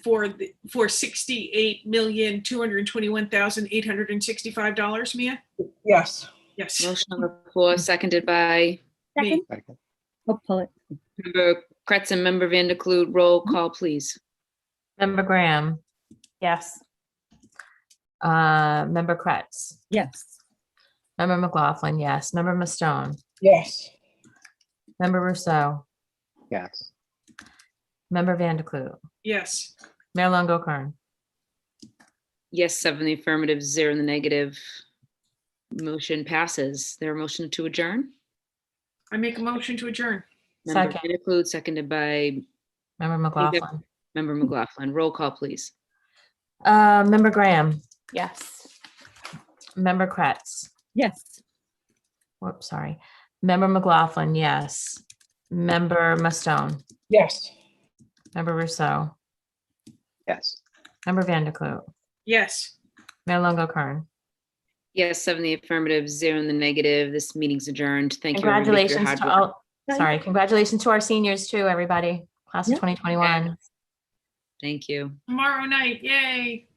For $68,221,865, Mia? Yes. Yes. Motion on the floor, seconded by Me. Second. I'll pull it. Member Kretz and Member Vanderkloot. Roll call, please. Member Graham, Yes. Member Kretz, Yes. Member McLaughlin, yes. Member Mastone, Yes. Member Rousseau, Yes. Member Vanderkloot, Yes. Mayor Longo-Kern. Yes, 7 in the affirmative, 0 in the negative. Motion passes. There a motion to adjourn? I make a motion to adjourn. Member Second. Vanderkloot, seconded by Member McLaughlin, Member McLaughlin. Roll call, please. Member Graham, Yes. Member Kretz, Yes. whoops, sorry. Member McLaughlin, yes. Member Mastone, Yes. Member Rousseau, Yes. Member Vanderkloot, Yes. Mayor Longo-Kern. Yes, 7 in the affirmative, 0 in the negative. This meeting's adjourned. Thank you, everybody, for your Congratulations hard to work. all, sorry, congratulations to our seniors too, everybody. Class of Yep. 2021. Thank you. Tomorrow night, yay.